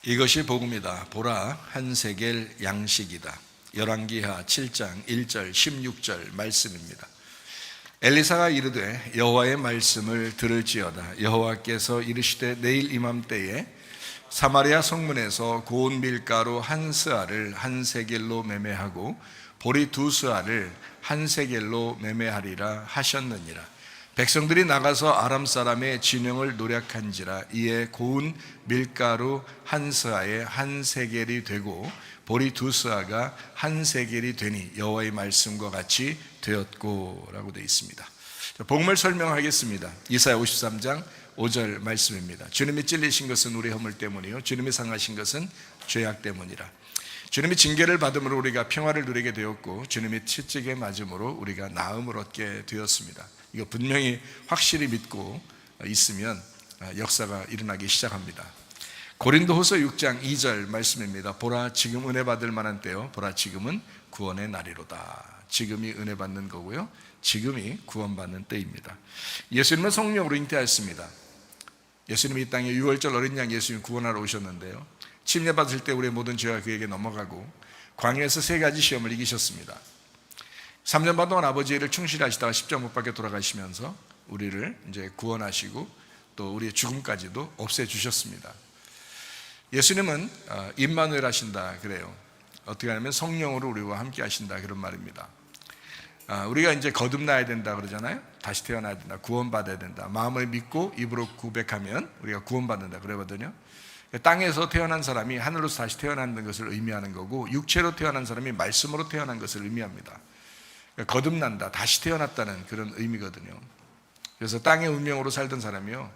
이것이 복음이다. 보라, 한 세겔 양식이다. 열왕기하 7장 1절 16절 말씀입니다. 엘리사가 이르되 여호와의 말씀을 들을지어다. 여호와께서 이르시되 내일 이맘때에 사마리아 성문에서 고운 밀가루 한 스아를 한 세겔로 매매하고 보리 두 스아를 한 세겔로 매매하리라 하셨느니라. 백성들이 나가서 아람 사람의 진영을 노략한지라. 이에 고운 밀가루 한 스아에 한 세겔이 되고 보리 두 스아가 한 세겔이 되니 여호와의 말씀과 같이 되었고 라고 되어 있습니다. 복음을 설명하겠습니다. 이사야 53장 5절 말씀입니다. 주님이 찔리신 것은 우리 허물 때문이요 주님이 상하신 것은 죄악 때문이라. 주님이 징계를 받음으로 우리가 평화를 누리게 되었고 주님이 채찍에 맞음으로 우리가 나음을 얻게 되었습니다. 이거 분명히 확실히 믿고 있으면 역사가 일어나기 시작합니다. 고린도후서 6장 2절 말씀입니다. 보라 지금 은혜 받을 만한 때요 보라 지금은 구원의 날이로다. 지금이 은혜 받는 거고요 지금이 구원받는 때입니다. 예수님은 성령으로 잉태하였습니다. 예수님이 이 땅에 6월절 어린 양 예수님 구원하러 오셨는데요, 침례 받을 때 우리의 모든 죄가 그에게 넘어가고 광야에서 3가지 시험을 이기셨습니다. 3년 반 동안 아버지의 일을 충실히 하시다가 십자가 못 박혀 돌아가시면서 우리를 이제 구원하시고 또 우리의 죽음까지도 없애주셨습니다. 예수님은 임마누엘 하신다 그래요. 어떻게 하냐면 성령으로 우리와 함께 하신다 그런 말입니다. 우리가 이제 거듭나야 된다 그러잖아요. 다시 태어나야 된다, 구원받아야 된다. 마음을 믿고 입으로 고백하면 우리가 구원받는다 그러거든요. 땅에서 태어난 사람이 하늘로서 다시 태어나는 것을 의미하는 거고, 육체로 태어난 사람이 말씀으로 태어난 것을 의미합니다. 거듭난다, 다시 태어났다는 그런 의미거든요. 그래서 땅의 운명으로 살던 사람이요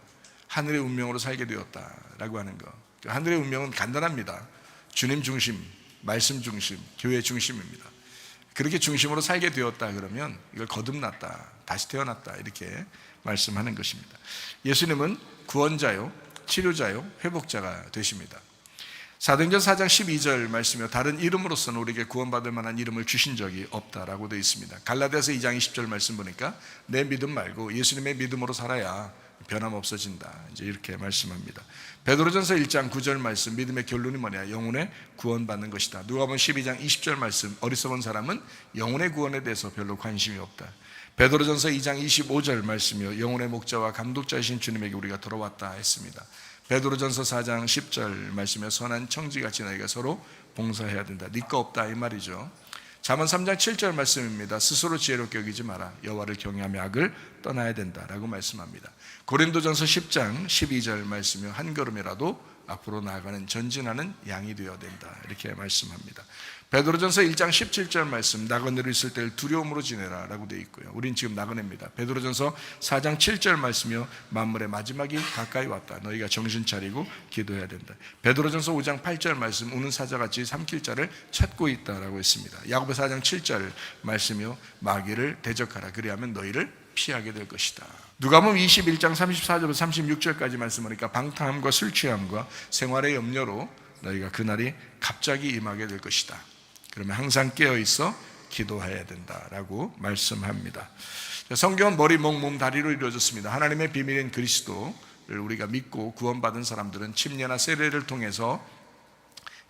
하늘의 운명으로 살게 되었다라고 하는 거. 하늘의 운명은 간단합니다. 주님 중심, 말씀 중심, 교회 중심입니다. 그렇게 중심으로 살게 되었다 그러면 이걸 거듭났다, 다시 태어났다 이렇게 말씀하는 것입니다. 예수님은 구원자요, 치료자요, 회복자가 되십니다. 사도행전 4장 12절 말씀이요 다른 이름으로서는 우리에게 구원받을 만한 이름을 주신 적이 없다라고 되어 있습니다. 갈라디아서 2장 20절 말씀 보니까 내 믿음 말고 예수님의 믿음으로 살아야 변함없어진다 이제 이렇게 말씀합니다. 베드로전서 1장 9절 말씀, 믿음의 결론이 뭐냐? 영혼의 구원받는 것이다. 누가복음 12장 20절 말씀, 어리석은 사람은 영혼의 구원에 대해서 별로 관심이 없다. 베드로전서 2장 25절 말씀이요 영혼의 목자와 감독자이신 주님에게 우리가 돌아왔다 했습니다. 베드로전서 4장 10절 말씀에 선한 청지같이 너희가 서로 봉사해야 된다. 네 거 없다 이 말이죠. 잠언 3장 7절 말씀입니다. 스스로 지혜롭게 여기지 마라. 여호와를 경외하며 악을 떠나야 된다라고 말씀합니다. 고린도전서 10장 12절 말씀이요 한 걸음이라도 앞으로 나아가는 전진하는 양이 되어야 된다 이렇게 말씀합니다. 베드로전서 1장 17절 말씀, 나그네로 있을 때를 두려움으로 지내라 라고 되어 있고요. 우린 지금 나그네입니다. 베드로전서 4장 7절 말씀이요 만물의 마지막이 가까이 왔다. 너희가 정신 차리고 기도해야 된다. 베드로전서 5장 8절 말씀, 우는 사자같이 삼킬 자를 찾고 있다라고 했습니다. 야고보 4장 7절 말씀이요 마귀를 대적하라. 그리하면 너희를 피하게 될 것이다. 누가복음 21장 34절부터 36절까지 말씀하니까 방탕함과 술 취함과 생활의 염려로 너희가 그날이 갑자기 임하게 될 것이다. 그러면 항상 깨어있어 기도해야 된다라고 말씀합니다. 성경은 머리, 목, 몸, 다리로 이루어졌습니다. 하나님의 비밀인 그리스도를 우리가 믿고 구원받은 사람들은 침례나 세례를 통해서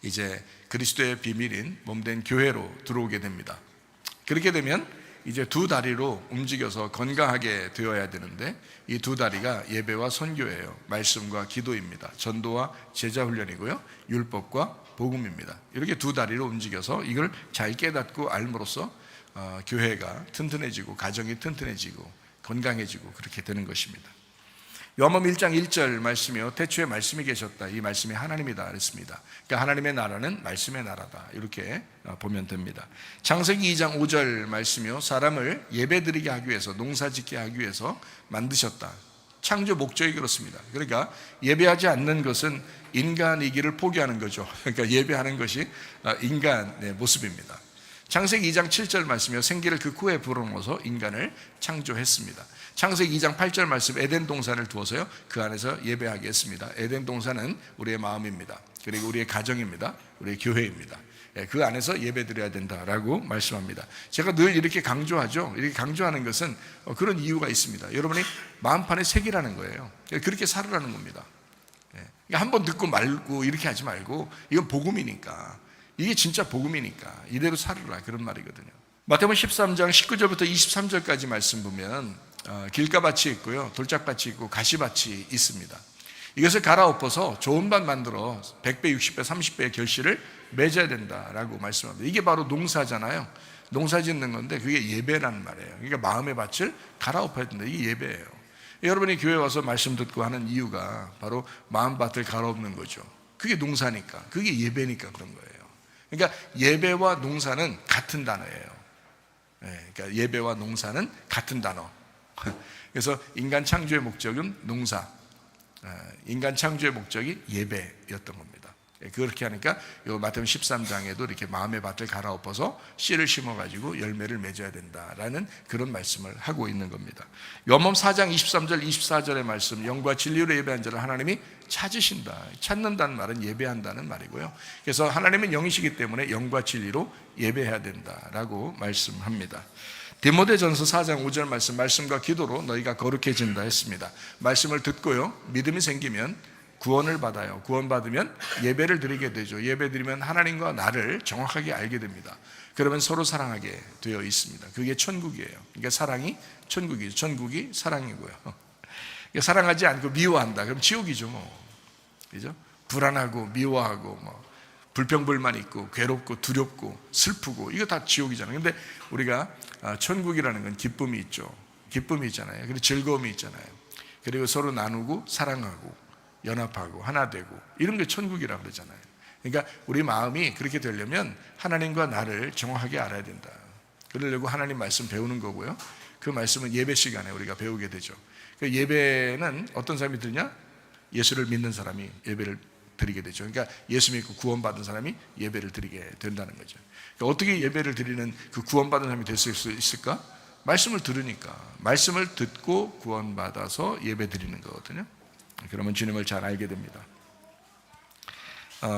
이제 그리스도의 비밀인 몸된 교회로 들어오게 됩니다. 그렇게 되면 이제 두 다리로 움직여서 건강하게 되어야 되는데 이 두 다리가 예배와 선교예요. 말씀과 기도입니다. 전도와 제자훈련이고요 율법과 복음입니다. 이렇게 두 다리로 움직여서 이걸 잘 깨닫고 알므로써 교회가 튼튼해지고 가정이 튼튼해지고 건강해지고 그렇게 되는 것입니다. 요한복음 1장 1절 말씀이요 태초에 말씀이 계셨다. 이 말씀이 하나님이다 그랬습니다. 그러니까 하나님의 나라는 말씀의 나라다 이렇게 보면 됩니다. 창세기 2장 5절 말씀이요 사람을 예배드리게 하기 위해서, 농사짓게 하기 위해서 만드셨다. 창조 목적이 그렇습니다. 그러니까 예배하지 않는 것은 인간이기를 포기하는 거죠. 그러니까 예배하는 것이 인간의 모습입니다. 창세기 2장 7절 말씀이요 생기를 그 코에 불어넣어서 인간을 창조했습니다. 창세기 2장 8절 말씀, 에덴 동산을 두어서요 그 안에서 예배하게 했습니다. 에덴 동산은 우리의 마음입니다. 그리고 우리의 가정입니다. 우리의 교회입니다. 그 안에서 예배드려야 된다라고 말씀합니다. 제가 늘 이렇게 강조하죠. 이렇게 강조하는 것은 그런 이유가 있습니다. 여러분이 마음판에 새기라는 거예요. 그렇게 살으라는 겁니다. 그러니까 한 번 듣고 말고 이렇게 하지 말고, 이건 복음이니까, 이게 진짜 복음이니까 이대로 살아라, 그런 말이거든요. 마태복음 13장 19절부터 23절까지 말씀 보면 길가밭이 있고요, 돌짝밭이 있고 가시밭이 있습니다. 이것을 갈아엎어서 좋은 밭 만들어 100배, 60배, 30배의 결실을 맺어야 된다라고 말씀합니다. 이게 바로 농사잖아요. 농사 짓는 건데 그게 예배라는 말이에요. 그러니까 마음의 밭을 갈아엎어야 된다, 이게 예배예요. 여러분이 교회 와서 말씀 듣고 하는 이유가 바로 마음밭을 갈아엎는 거죠. 그게 농사니까, 그게 예배니까 그런 거예요. 그러니까 예배와 농사는 같은 단어예요. 그러니까 예배와 농사는 같은 단어. 그래서 인간 창조의 목적은 농사, 인간 창조의 목적이 예배였던 겁니다. 그렇게 하니까 마태복음 13장에도 이렇게 마음의 밭을 갈아엎어서 씨를 심어가지고 열매를 맺어야 된다라는 그런 말씀을 하고 있는 겁니다. 요한복음 4장 23절 24절의 말씀, 영과 진리로 예배한 자를 하나님이 찾으신다. 찾는다는 말은 예배한다는 말이고요. 그래서 하나님은 영이시기 때문에 영과 진리로 예배해야 된다라고 말씀합니다. 디모데전서 4장 5절 말씀과 기도로 너희가 거룩해진다 했습니다. 말씀을 듣고요, 믿음이 생기면 구원을 받아요. 구원받으면 예배를 드리게 되죠. 예배 드리면 하나님과 나를 정확하게 알게 됩니다. 그러면 서로 사랑하게 되어 있습니다. 그게 천국이에요. 그러니까 사랑이 천국이죠. 천국이 사랑이고요. 그러니까 사랑하지 않고 미워한다, 그럼 지옥이죠, 그죠? 불안하고 미워하고 불평불만 있고 괴롭고 두렵고 슬프고, 이거 다 지옥이잖아요. 근데 우리가 천국이라는 건 기쁨이 있죠. 기쁨이 있잖아요. 그리고 즐거움이 있잖아요. 그리고 서로 나누고 사랑하고 연합하고 하나 되고, 이런 게 천국이라고 그러잖아요. 그러니까 우리 마음이 그렇게 되려면 하나님과 나를 정확하게 알아야 된다. 그러려고 하나님 말씀 배우는 거고요. 그 말씀은 예배 시간에 우리가 배우게 되죠. 예배는 어떤 사람이 드리냐? 예수를 믿는 사람이 예배를 드리게 되죠. 그러니까 예수 믿고 구원받은 사람이 예배를 드리게 된다는 거죠. 그러니까 어떻게 예배를 드리는 그 구원받은 사람이 될 수 있을까? 말씀을 들으니까. 말씀을 듣고 구원받아서 예배 드리는 거거든요. 그러면 주님을 잘 알게 됩니다.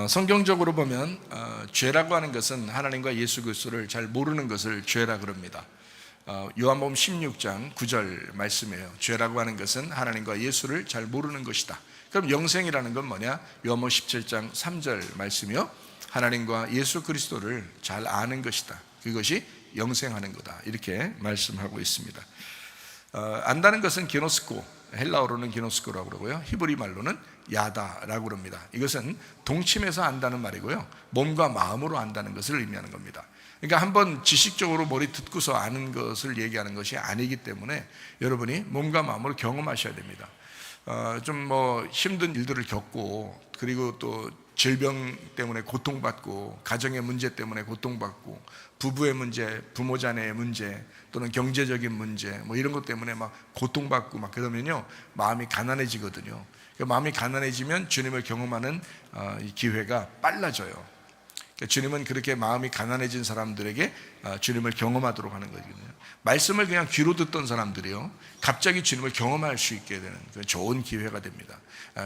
성경적으로 보면 죄라고 하는 것은 하나님과 예수 그리스도를 잘 모르는 것을 죄라 그럽니다. 요한복음 16장 9절 말씀이에요. 죄라고 하는 것은 하나님과 예수를 잘 모르는 것이다. 그럼 영생이라는 건 뭐냐? 요한복음 17장 3절 말씀이요, 하나님과 예수 그리스도를 잘 아는 것이다. 그것이 영생하는 거다, 이렇게 말씀하고 있습니다. 안다는 것은 기노스코, 헬라어로는 기노스코라고 그러고요, 히브리 말로는 야다라고 그럽니다. 이것은 동침해서 안다는 말이고요, 몸과 마음으로 안다는 것을 의미하는 겁니다. 그러니까 한번 지식적으로 머리 듣고서 아는 것을 얘기하는 것이 아니기 때문에 여러분이 몸과 마음으로 경험하셔야 됩니다. 좀 힘든 일들을 겪고, 그리고 또 질병 때문에 고통받고, 가정의 문제 때문에 고통받고, 부부의 문제, 부모 자녀의 문제, 또는 경제적인 문제, 이런 것 때문에 막 고통받고 막 그러면요, 마음이 가난해지거든요. 마음이 가난해지면 주님을 경험하는 이 기회가 빨라져요. 주님은 그렇게 마음이 가난해진 사람들에게 주님을 경험하도록 하는 거거든요. 말씀을 그냥 귀로 듣던 사람들이요, 갑자기 주님을 경험할 수 있게 되는 좋은 기회가 됩니다.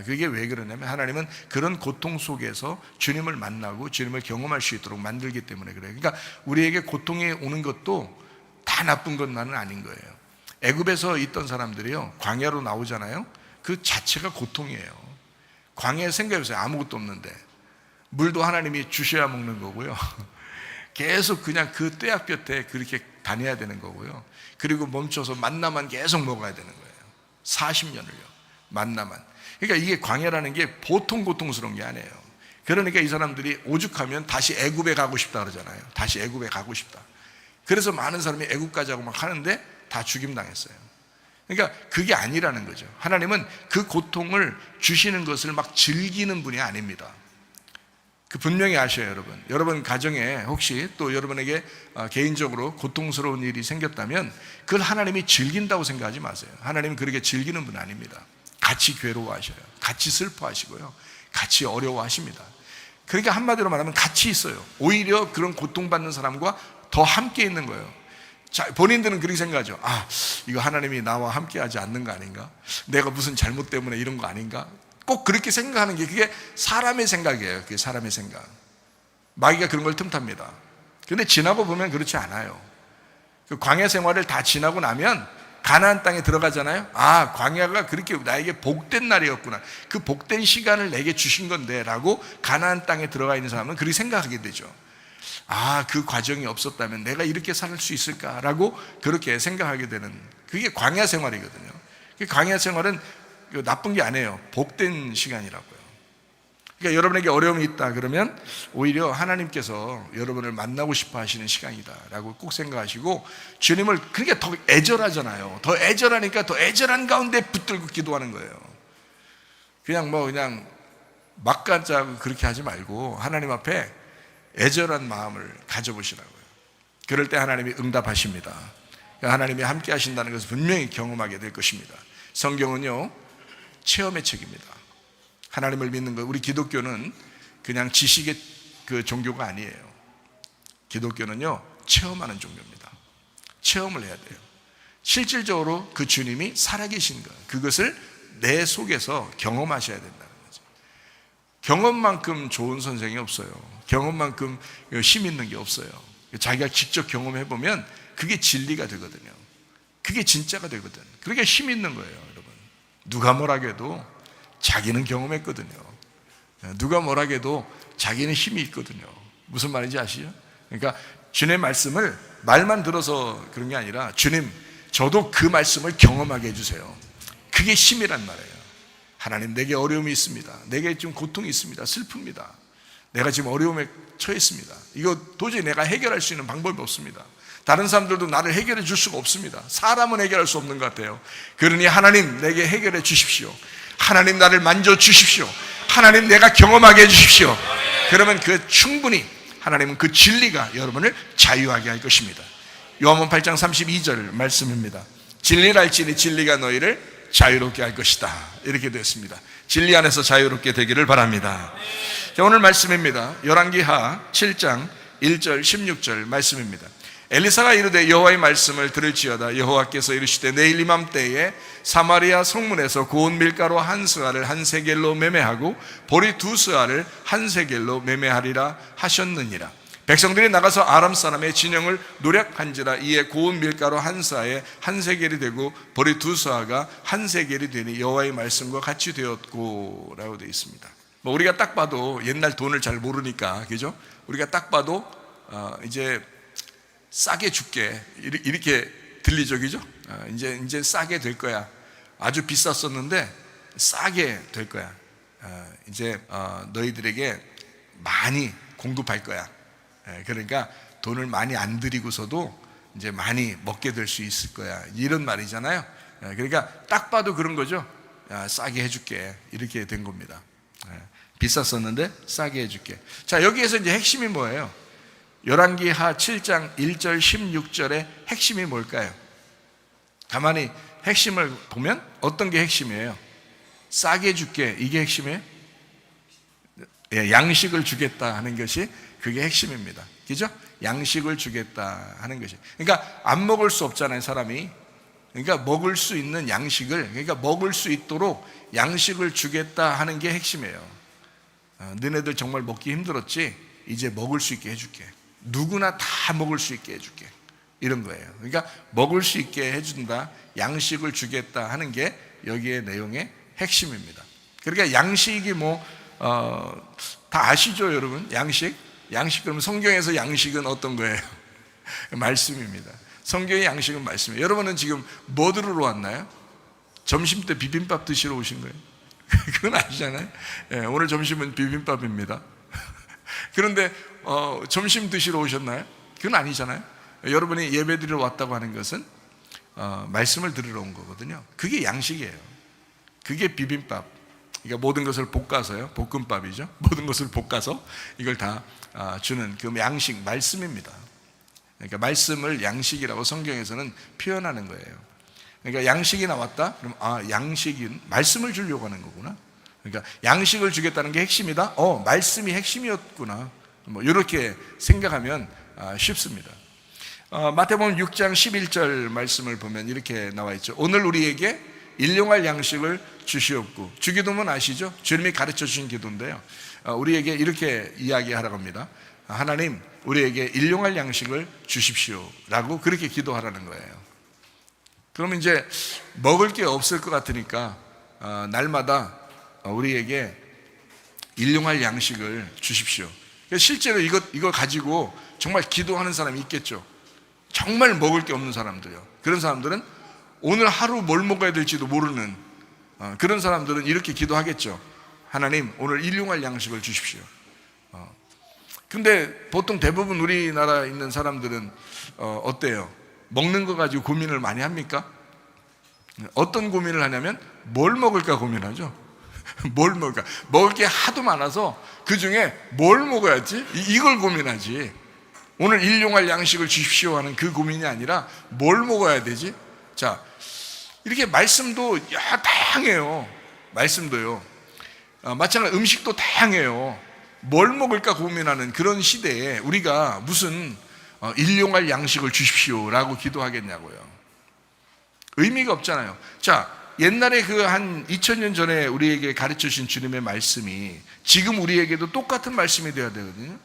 그게 왜 그러냐면 하나님은 그런 고통 속에서 주님을 만나고 주님을 경험할 수 있도록 만들기 때문에 그래요. 그러니까 우리에게 고통이 오는 것도 다 나쁜 것만은 아닌 거예요. 애굽에서 있던 사람들이요, 광야로 나오잖아요. 그 자체가 고통이에요. 광야에 생각해보세요. 아무것도 없는데 물도 하나님이 주셔야 먹는 거고요, 계속 그냥 그 떼약볕에 그렇게 다녀야 되는 거고요, 그리고 멈춰서 만나만 계속 먹어야 되는 거예요. 40년을요 만나만. 그러니까 이게 광야라는 게 보통 고통스러운 게 아니에요. 그러니까 이 사람들이 오죽하면 다시 애굽에 가고 싶다 그러잖아요. 다시 애굽에 가고 싶다. 그래서 많은 사람이 애굽 가자고 막 하는데 다 죽임당했어요. 그러니까 그게 아니라는 거죠. 하나님은 그 고통을 주시는 것을 막 즐기는 분이 아닙니다. 그 분명히 아셔요, 여러분. 여러분 가정에 혹시 또 여러분에게 개인적으로 고통스러운 일이 생겼다면 그걸 하나님이 즐긴다고 생각하지 마세요. 하나님은 그렇게 즐기는 분 아닙니다. 같이 괴로워하셔요. 같이 슬퍼하시고요, 같이 어려워하십니다. 그러니까 한마디로 말하면 같이 있어요. 오히려 그런 고통받는 사람과 더 함께 있는 거예요. 자, 본인들은 그렇게 생각하죠. 이거 하나님이 나와 함께 하지 않는 거 아닌가? 내가 무슨 잘못 때문에 이런 거 아닌가? 꼭 그렇게 생각하는 게, 그게 사람의 생각이에요. 그게 사람의 생각. 마귀가 그런 걸 틈탑니다. 근데 지나고 보면 그렇지 않아요. 그 광야 생활을 다 지나고 나면 가나안 땅에 들어가잖아요. 아, 광야가 그렇게 나에게 복된 날이었구나, 그 복된 시간을 내게 주신 건데 라고 가나안 땅에 들어가 있는 사람은 그렇게 생각하게 되죠. 아, 그 과정이 없었다면 내가 이렇게 살 수 있을까라고 그렇게 생각하게 되는, 그게 광야 생활이거든요. 광야 생활은 나쁜 게 아니에요. 복된 시간이라고요. 그러니까 여러분에게 어려움이 있다 그러면 오히려 하나님께서 여러분을 만나고 싶어 하시는 시간이다라고 꼭 생각하시고, 주님을 그러니까 더 애절하잖아요. 더 애절하니까 더 애절한 가운데 붙들고 기도하는 거예요. 그냥 막 가자고 그렇게 하지 말고 하나님 앞에 애절한 마음을 가져보시라고요. 그럴 때 하나님이 응답하십니다. 하나님이 함께 하신다는 것을 분명히 경험하게 될 것입니다. 성경은요, 체험의 책입니다. 하나님을 믿는 것, 우리 기독교는 그냥 지식의 그 종교가 아니에요. 기독교는요, 체험하는 종교입니다. 체험을 해야 돼요. 실질적으로 그 주님이 살아계신 것, 그것을 내 속에서 경험하셔야 된다는 거죠. 경험만큼 좋은 선생이 없어요. 경험만큼 힘 있는 게 없어요. 자기가 직접 경험해보면 그게 진리가 되거든요. 그게 진짜가 되거든. 그러니까 힘 있는 거예요, 여러분. 누가 뭐라 해도 자기는 경험했거든요. 누가 뭐라 해도 자기는 힘이 있거든요. 무슨 말인지 아시죠? 그러니까 주님의 말씀을 말만 들어서 그런 게 아니라, 주님, 저도 그 말씀을 경험하게 해주세요. 그게 힘이란 말이에요. 하나님, 내게 어려움이 있습니다. 내게 지금 고통이 있습니다. 슬픕니다. 내가 지금 어려움에 처했습니다. 이거 도저히 내가 해결할 수 있는 방법이 없습니다. 다른 사람들도 나를 해결해 줄 수가 없습니다. 사람은 해결할 수 없는 것 같아요. 그러니 하나님, 내게 해결해 주십시오. 하나님, 나를 만져 주십시오. 하나님, 내가 경험하게 해 주십시오. 그러면 그 충분히 하나님은 그 진리가 여러분을 자유하게 할 것입니다. 요한복음 8장 32절 말씀입니다. 진리를 알지니 진리가 너희를 자유롭게 할 것이다. 이렇게 되었습니다. 진리 안에서 자유롭게 되기를 바랍니다. 자, 오늘 말씀입니다. 열왕기하 7장 1절 16절 말씀입니다. 엘리사가 이르되 여호와의 말씀을 들을지어다. 여호와께서 이르시되 내일 이맘때에 사마리아 성문에서 고운 밀가루 한 스아를 한 세겔로 매매하고 보리 두 스아를 한 세겔로 매매하리라 하셨느니라. 백성들이 나가서 아람 사람의 진영을 노략한지라. 이에 고운 밀가루 한 스아에 한 세겔이 되고 보리 두 스아가 한 세겔이 되니 여호와의 말씀과 같이 되었고 라고 되어 있습니다. 뭐 우리가 딱 봐도 옛날 돈을 잘 모르니까, 그죠? 우리가 딱 봐도 이제 싸게 줄게 이렇게 들리죠, 그죠? 이제 싸게 될 거야. 아주 비쌌었는데 싸게 될 거야. 이제 너희들에게 많이 공급할 거야. 그러니까 돈을 많이 안 들이고서도 이제 많이 먹게 될 수 있을 거야, 이런 말이잖아요. 그러니까 딱 봐도 그런 거죠. 싸게 해줄게 이렇게 된 겁니다. 비쌌었는데 싸게 해줄게. 자, 여기에서 이제 핵심이 뭐예요? 열왕기하 7장 1절 16절의 핵심이 뭘까요? 가만히 핵심을 보면 어떤 게 핵심이에요? 싸게 줄게, 이게 핵심이에요? 양식을 주겠다 하는 것이 그게 핵심입니다. 그죠? 양식을 주겠다 하는 것이. 그러니까 안 먹을 수 없잖아요, 사람이. 그러니까 먹을 수 있는 양식을, 그러니까 먹을 수 있도록 양식을 주겠다 하는 게 핵심이에요. 너네들 정말 먹기 힘들었지? 이제 먹을 수 있게 해줄게. 누구나 다 먹을 수 있게 해줄게. 이런 거예요. 그러니까 먹을 수 있게 해준다, 양식을 주겠다 하는 게 여기에 내용의 핵심입니다. 그러니까 양식이 다 아시죠, 여러분? 양식 그러면 성경에서 양식은 어떤 거예요? 말씀입니다. 성경의 양식은 말씀이에요. 여러분은 지금 뭐 들으러 왔나요? 점심 때 비빔밥 드시러 오신 거예요? 그건 아시잖아요. 오늘 점심은 비빔밥입니다. 그런데 점심 드시러 오셨나요? 그건 아니잖아요. 여러분이 예배 드리러 왔다고 하는 것은 말씀을 들으러 온 거거든요. 그게 양식이에요. 그게 비빔밥. 그러니까 모든 것을 볶아서요, 볶음밥이죠. 모든 것을 볶아서 이걸 다 주는 그 양식, 말씀입니다. 그러니까 말씀을 양식이라고 성경에서는 표현하는 거예요. 그러니까 양식이 나왔다? 그럼 양식인 말씀을 주려고 하는 거구나. 그러니까 양식을 주겠다는 게 핵심이다? 말씀이 핵심이었구나. 이렇게 생각하면 쉽습니다. 마태복음 6장 11절 말씀을 보면 이렇게 나와 있죠. 오늘 우리에게 일용할 양식을 주시옵고. 주기도문 아시죠? 주님이 가르쳐 주신 기도인데요, 우리에게 이렇게 이야기하라고 합니다. 하나님, 우리에게 일용할 양식을 주십시오 라고 그렇게 기도하라는 거예요. 그러면 이제 먹을 게 없을 것 같으니까 날마다 우리에게 일용할 양식을 주십시오. 실제로 이거 가지고 정말 기도하는 사람이 있겠죠. 정말 먹을 게 없는 사람들요. 그런 사람들은 오늘 하루 뭘 먹어야 될지도 모르는 그런 사람들은 이렇게 기도하겠죠. 하나님, 오늘 일용할 양식을 주십시오. 근데 보통 대부분 우리나라에 있는 사람들은 어때요? 먹는 거 가지고 고민을 많이 합니까? 어떤 고민을 하냐면 뭘 먹을까 고민하죠. 뭘 먹을까? 먹을 게 하도 많아서 그 중에 뭘 먹어야지? 이걸 고민하지. 오늘 일용할 양식을 주십시오 하는 그 고민이 아니라 뭘 먹어야 되지? 자, 이렇게 말씀도 다양해요. 말씀도요. 마찬가지로 음식도 다양해요. 뭘 먹을까 고민하는 그런 시대에 우리가 무슨 일용할 양식을 주십시오라고 기도하겠냐고요. 의미가 없잖아요. 자, 옛날에 그 한 2000년 전에 우리에게 가르쳐 주신 주님의 말씀이 지금 우리에게도 똑같은 말씀이 되어야 되거든요.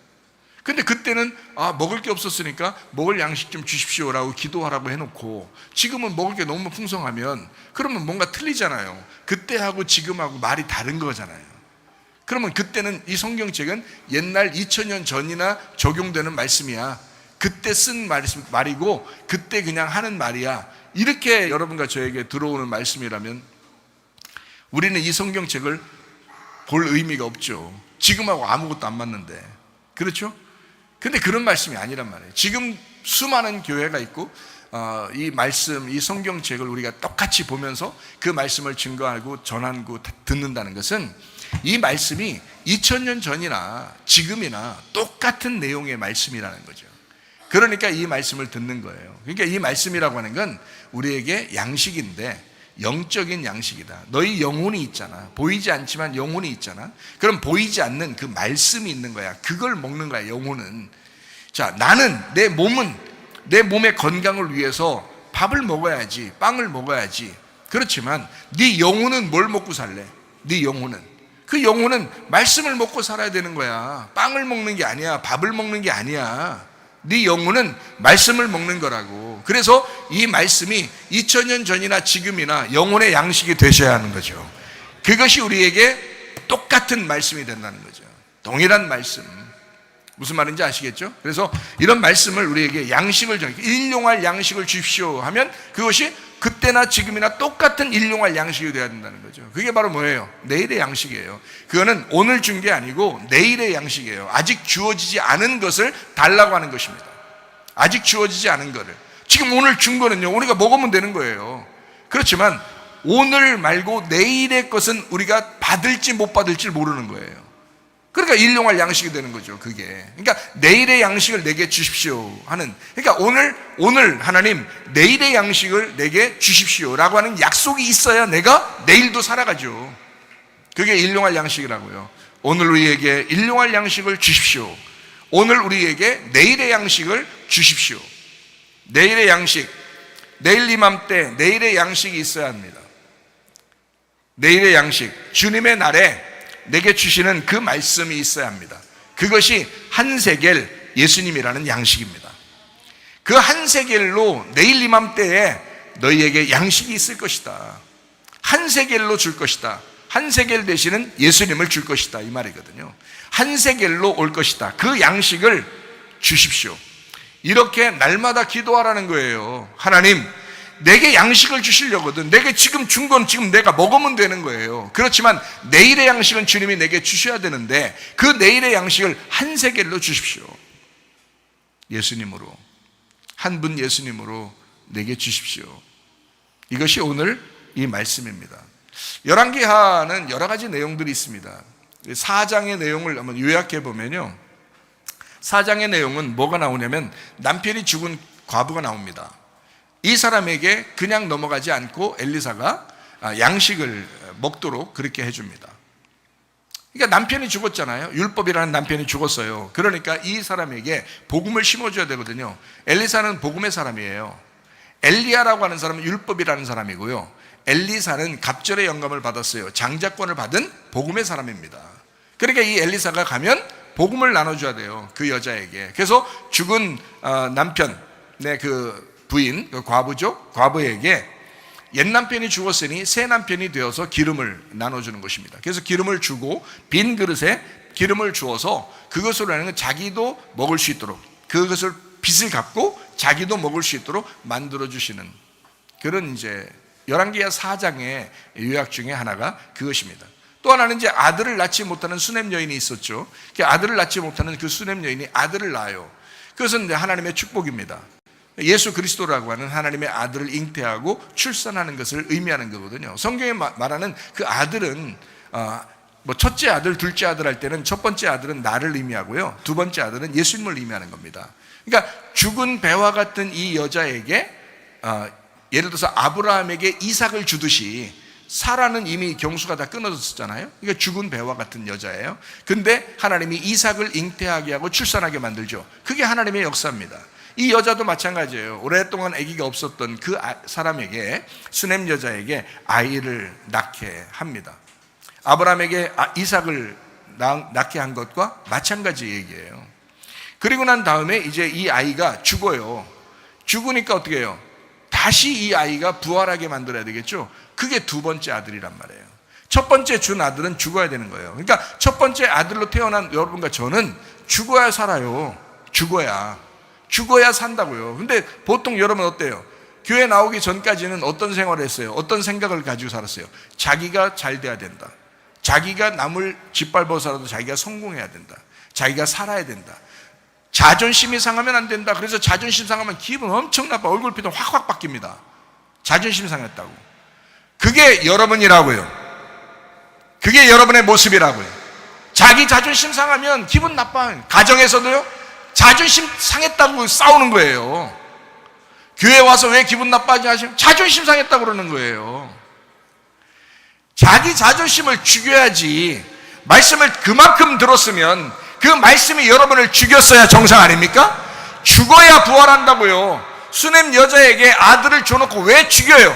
근데 그때는 먹을 게 없었으니까 먹을 양식 좀 주십시오라고 기도하라고 해놓고 지금은 먹을 게 너무 풍성하면 그러면 뭔가 틀리잖아요. 그때하고 지금하고 말이 다른 거잖아요. 그러면 그때는 이 성경책은 옛날 2000년 전이나 적용되는 말씀이야. 그때 쓴 말이고 그때 그냥 하는 말이야. 이렇게 여러분과 저에게 들어오는 말씀이라면 우리는 이 성경책을 볼 의미가 없죠. 지금하고 아무것도 안 맞는데. 그렇죠? 근데 그런 말씀이 아니란 말이에요. 지금 수많은 교회가 있고 이 말씀, 이 성경책을 우리가 똑같이 보면서 그 말씀을 증거하고 전하고 듣는다는 것은 이 말씀이 2000년 전이나 지금이나 똑같은 내용의 말씀이라는 거죠. 그러니까 이 말씀을 듣는 거예요. 그러니까 이 말씀이라고 하는 건 우리에게 양식인데 영적인 양식이다. 너희 영혼이 있잖아. 보이지 않지만 영혼이 있잖아. 그럼 보이지 않는 그 말씀이 있는 거야. 그걸 먹는 거야, 영혼은. 자, 나는 내 몸의 건강을 위해서 밥을 먹어야지, 빵을 먹어야지. 그렇지만 네 영혼은 뭘 먹고 살래? 네 영혼은. 그 영혼은 말씀을 먹고 살아야 되는 거야. 빵을 먹는 게 아니야. 밥을 먹는 게 아니야. 네 영혼은 말씀을 먹는 거라고. 그래서 이 말씀이 2000년 전이나 지금이나 영혼의 양식이 되셔야 하는 거죠. 그것이 우리에게 똑같은 말씀이 된다는 거죠. 동일한 말씀. 무슨 말인지 아시겠죠? 그래서 이런 말씀을 우리에게 양식을 일용할 양식을 주십시오 하면 그것이 그때나 지금이나 똑같은 일용할 양식이 되어야 된다는 거죠. 그게 바로 뭐예요? 내일의 양식이에요. 그거는 오늘 준 게 아니고 내일의 양식이에요. 아직 주어지지 않은 것을 달라고 하는 것입니다. 아직 주어지지 않은 거를. 지금 오늘 준 거는요, 우리가 먹으면 되는 거예요. 그렇지만 오늘 말고 내일의 것은 우리가 받을지 못 받을지 모르는 거예요. 그러니까 일용할 양식이 되는 거죠, 그게. 그러니까 내일의 양식을 내게 주십시오 하는. 그러니까 오늘 하나님 내일의 양식을 내게 주십시오라고 하는 약속이 있어야 내가 내일도 살아가죠. 그게 일용할 양식이라고요. 오늘 우리에게 일용할 양식을 주십시오. 오늘 우리에게 내일의 양식을 주십시오. 내일의 양식, 내일 이맘때 내일의 양식이 있어야 합니다. 내일의 양식, 주님의 날에 내게 주시는 그 말씀이 있어야 합니다. 그것이 한세겔 예수님이라는 양식입니다. 그 한세겔로 내일 이맘때에 너희에게 양식이 있을 것이다. 한세겔로 줄 것이다. 한세겔 대신은 예수님을 줄 것이다, 이 말이거든요. 한세겔로 올 것이다. 그 양식을 주십시오. 이렇게 날마다 기도하라는 거예요. 하나님, 내게 양식을 주시려거든. 내게 지금 준 건 지금 내가 먹으면 되는 거예요. 그렇지만 내일의 양식은 주님이 내게 주셔야 되는데 그 내일의 양식을 한세겔로 주십시오. 예수님으로, 한 분 예수님으로 내게 주십시오. 이것이 오늘 이 말씀입니다. 열왕기하는 여러 가지 내용들이 있습니다. 4장의 내용을 한번 요약해 보면요, 4장의 내용은 뭐가 나오냐면 남편이 죽은 과부가 나옵니다. 이 사람에게 그냥 넘어가지 않고 엘리사가 양식을 먹도록 그렇게 해줍니다. 그러니까 남편이 죽었잖아요. 율법이라는 남편이 죽었어요. 그러니까 이 사람에게 복음을 심어줘야 되거든요. 엘리사는 복음의 사람이에요. 엘리야라고 하는 사람은 율법이라는 사람이고요. 엘리사는 갑절의 영감을 받았어요. 장자권을 받은 복음의 사람입니다. 그러니까 이 엘리사가 가면 복음을 나눠줘야 돼요, 그 여자에게. 그래서 죽은 남편, 그 부인, 그 과부죠? 과부에게 옛 남편이 죽었으니 새 남편이 되어서 기름을 나눠주는 것입니다. 그래서 기름을 주고 빈 그릇에 기름을 주어서 그것으로 하는 건 자기도 먹을 수 있도록, 그것을 빚을 갚고 자기도 먹을 수 있도록 만들어주시는 그런 이제 열왕기하 4장의 요약 중에 하나가 그것입니다. 또 하나는 이제 아들을 낳지 못하는 수냄 여인이 있었죠. 그 아들을 낳지 못하는 그 수냄 여인이 아들을 낳아요. 그것은 이제 하나님의 축복입니다. 예수 그리스도라고 하는 하나님의 아들을 잉태하고 출산하는 것을 의미하는 거거든요. 성경에 말하는 그 아들은 첫째 아들, 둘째 아들 할 때는 첫 번째 아들은 나를 의미하고요, 두 번째 아들은 예수님을 의미하는 겁니다. 그러니까 죽은 배와 같은 이 여자에게 예를 들어서 아브라함에게 이삭을 주듯이, 사라는 이미 경수가 다 끊어졌잖아요. 그러니까 죽은 배와 같은 여자예요. 근데 하나님이 이삭을 잉태하게 하고 출산하게 만들죠. 그게 하나님의 역사입니다. 이 여자도 마찬가지예요. 오랫동안 아기가 없었던 그 사람에게, 수냄 여자에게 아이를 낳게 합니다. 아브라함에게 이삭을 낳게 한 것과 마찬가지 얘기예요. 그리고 난 다음에 이제 이 아이가 죽어요. 죽으니까 어떻게 해요? 다시 이 아이가 부활하게 만들어야 되겠죠. 그게 두 번째 아들이란 말이에요. 첫 번째 준 아들은 죽어야 되는 거예요. 그러니까 첫 번째 아들로 태어난 여러분과 저는 죽어야 살아요. 죽어야 산다고요. 근데 보통 여러분 어때요? 교회 나오기 전까지는 어떤 생활을 했어요? 어떤 생각을 가지고 살았어요? 자기가 잘 돼야 된다. 자기가 남을 짓밟아서라도 자기가 성공해야 된다. 자기가 살아야 된다. 자존심이 상하면 안 된다. 그래서 자존심 상하면 기분 엄청 나빠. 얼굴 표정 확확 바뀝니다. 자존심 상했다고. 그게 여러분이라고요. 그게 여러분의 모습이라고요. 자기 자존심 상하면 기분 나빠. 가정에서도요, 자존심 상했다고 싸우는 거예요. 교회 와서 왜 기분 나빠하지 하시면 자존심 상했다고 그러는 거예요. 자기 자존심을 죽여야지. 말씀을 그만큼 들었으면 그 말씀이 여러분을 죽였어야 정상 아닙니까? 죽어야 부활한다고요. 수냄 여자에게 아들을 줘놓고 왜 죽여요?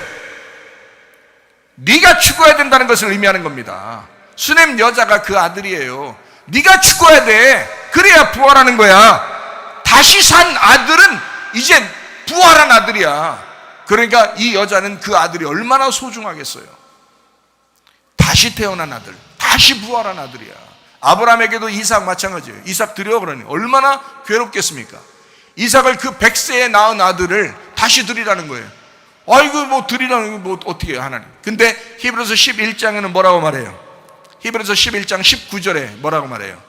네가 죽어야 된다는 것을 의미하는 겁니다. 수냄 여자가 그 아들이에요. 네가 죽어야 돼. 그래야 부활하는 거야. 다시 산 아들은 이제 부활한 아들이야. 그러니까 이 여자는 그 아들이 얼마나 소중하겠어요. 다시 태어난 아들, 다시 부활한 아들이야. 아브라함에게도 이삭 마찬가지예요. 이삭 드려 그러니 얼마나 괴롭겠습니까? 이삭을 그 100세에 낳은 아들을 다시 드리라는 거예요. 아이고 뭐 드리라는 거 뭐 어떻게 해요 하나님. 근데 히브리서 11장에는 뭐라고 말해요? 히브리서 11장 19절에 뭐라고 말해요?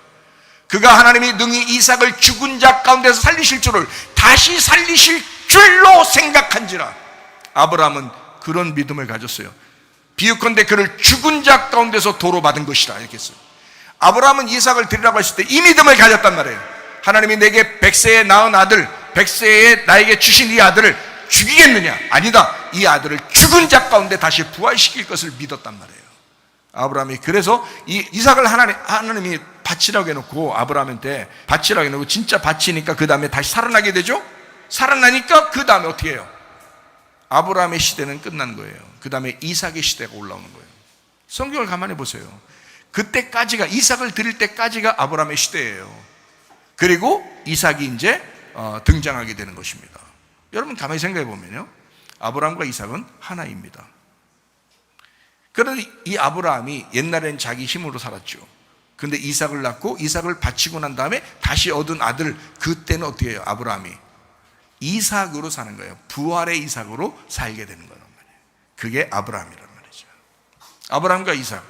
그가 하나님이 능히 이삭을 죽은 자 가운데서 살리실 줄을 다시 살리실 줄로 생각한지라. 아브라함은 그런 믿음을 가졌어요. 비유컨대 그를 죽은 자 가운데서 도로 받은 것이라 이렇게 했어요. 아브라함은 이삭을 드리라고 했을 때 이 믿음을 가졌단 말이에요. 하나님이 내게 100세에 낳은 아들, 100세에 나에게 주신 이 아들을 죽이겠느냐? 아니다. 이 아들을 죽은 자 가운데 다시 부활시킬 것을 믿었단 말이에요. 아브라함이 그래서 이 이삭을 하나님이 바치라고 해놓고, 아브라함한테 바치라고 해놓고 진짜 바치니까 그 다음에 다시 살아나게 되죠. 살아나니까 그 다음에 어떻게 해요? 아브라함의 시대는 끝난 거예요. 그 다음에 이삭의 시대가 올라오는 거예요. 성경을 가만히 보세요. 그때까지가, 이삭을 드릴 때까지가 아브라함의 시대예요. 그리고 이삭이 이제 등장하게 되는 것입니다. 여러분 가만히 생각해 보면요, 아브라함과 이삭은 하나입니다. 그런데 이 아브라함이 옛날엔 자기 힘으로 살았죠. 근데 이삭을 낳고 이삭을 바치고 난 다음에 다시 얻은 아들, 그때는 어떻게 해요? 아브라함이 이삭으로 사는 거예요. 부활의 이삭으로 살게 되는 거란 말이에요. 그게 아브라함이란 말이죠. 아브라함과 이삭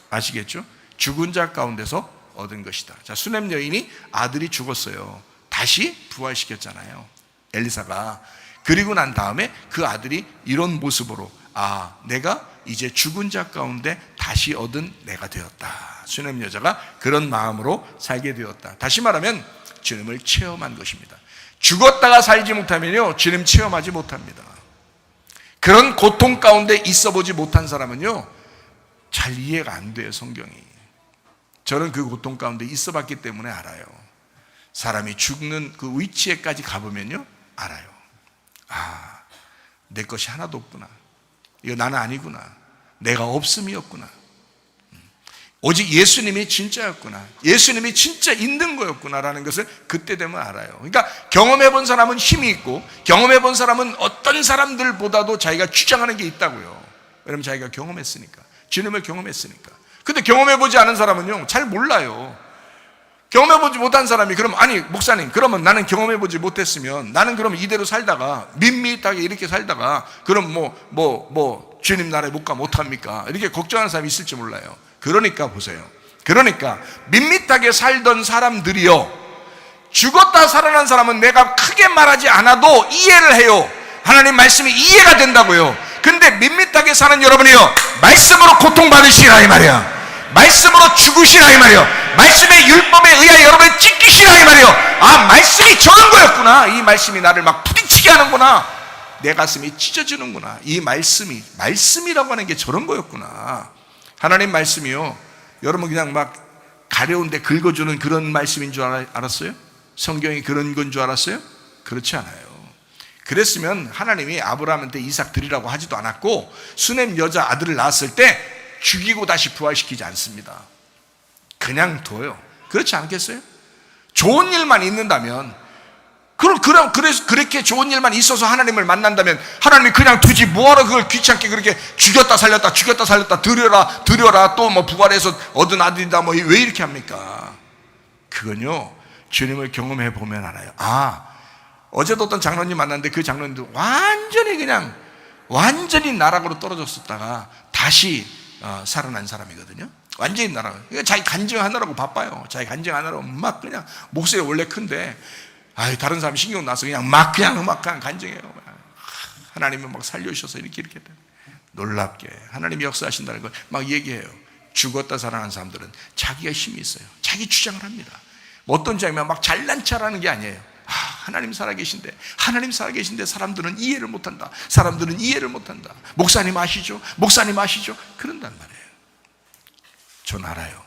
아시겠죠? 죽은 자 가운데서 얻은 것이다. 자, 수냄 여인이 아들이 죽었어요. 다시 부활시켰잖아요, 엘리사가. 그리고 난 다음에 그 아들이 이런 모습으로, 아, 내가 이제 죽은 자 가운데 다시 얻은 내가 되었다. 수냄 여자가 그런 마음으로 살게 되었다. 다시 말하면 주님을 체험한 것입니다. 죽었다가 살지 못하면요, 주님 체험하지 못합니다. 그런 고통 가운데 있어 보지 못한 사람은요, 잘 이해가 안 돼요, 성경이. 저는 그 고통 가운데 있어 봤기 때문에 알아요. 사람이 죽는 그 위치에까지 가보면요, 알아요. 아, 내 것이 하나도 없구나. 이거 나는 아니구나. 내가 없음이었구나. 오직 예수님이 진짜였구나, 예수님이 진짜 있는 거였구나라는 것을 그때 되면 알아요. 그러니까 경험해 본 사람은 힘이 있고, 경험해 본 사람은 어떤 사람들보다도 자기가 주장하는 게 있다고요. 왜냐면 자기가 경험했으니까, 주님을 경험했으니까. 근데 경험해 보지 않은 사람은요, 잘 몰라요. 경험해 보지 못한 사람이 그럼, 아니 목사님, 그러면 나는 경험해 보지 못했으면 나는 그러면 이대로 살다가 밋밋하게 이렇게 살다가 그럼 주님 나라에 못 가 못합니까? 이렇게 걱정하는 사람이 있을지 몰라요. 그러니까 보세요. 그러니까 밋밋하게 살던 사람들이요, 죽었다 살아난 사람은 내가 크게 말하지 않아도 이해를 해요. 하나님 말씀이 이해가 된다고요. 근데 밋밋하게 사는 여러분이요, 말씀으로 고통받으시라 이 말이야. 말씀으로 죽으시라 이 말이요. 말씀의 율법에 의하여 여러분을 찢기시라 이 말이요. 아, 말씀이 저런 거였구나. 이 말씀이 나를 막 부딪히게 하는구나. 내 가슴이 찢어지는구나. 이 말씀이라고 하는 게 저런 거였구나. 하나님 말씀이요, 여러분 그냥 막 가려운데 긁어주는 그런 말씀인 줄 알았어요? 성경이 그런 건 줄 알았어요? 그렇지 않아요. 그랬으면 하나님이 아브라함한테 이삭 드리라고 하지도 않았고, 수넴 여자 아들을 낳았을 때 죽이고 다시 부활시키지 않습니다. 그냥 둬요. 그렇지 않겠어요? 좋은 일만 있는다면, 그래서 그렇게 좋은 일만 있어서 하나님을 만난다면 하나님이 그냥 두지 뭐하러 그걸 귀찮게 그렇게 죽였다 살렸다 드려라 또 부활해서 얻은 아들이다 왜 이렇게 합니까? 그건요, 주님을 경험해 보면 알아요. 아, 어제도 어떤 장로님 만났는데 그 장로님도 완전히 나락으로 떨어졌었다가 다시 살아난 사람이거든요. 완전히 나락. 그러니까 자기 간증하느라고 바빠요. 자기 간증하느라고 막 그냥 목소리 원래 큰데, 다른 사람 신경 나서 그냥 간증해요. 하나님은 막 살려주셔서 이렇게 놀랍게 하나님이 역사하신다는 걸 막 얘기해요. 죽었다 살아난 사람들은 자기가 힘이 있어요. 자기 주장을 합니다. 어떤 주장이면 막 잘난 척하는 게 아니에요. 하나님 살아계신데 사람들은 이해를 못한다. 목사님 아시죠? 그런단 말이에요. 전 알아요.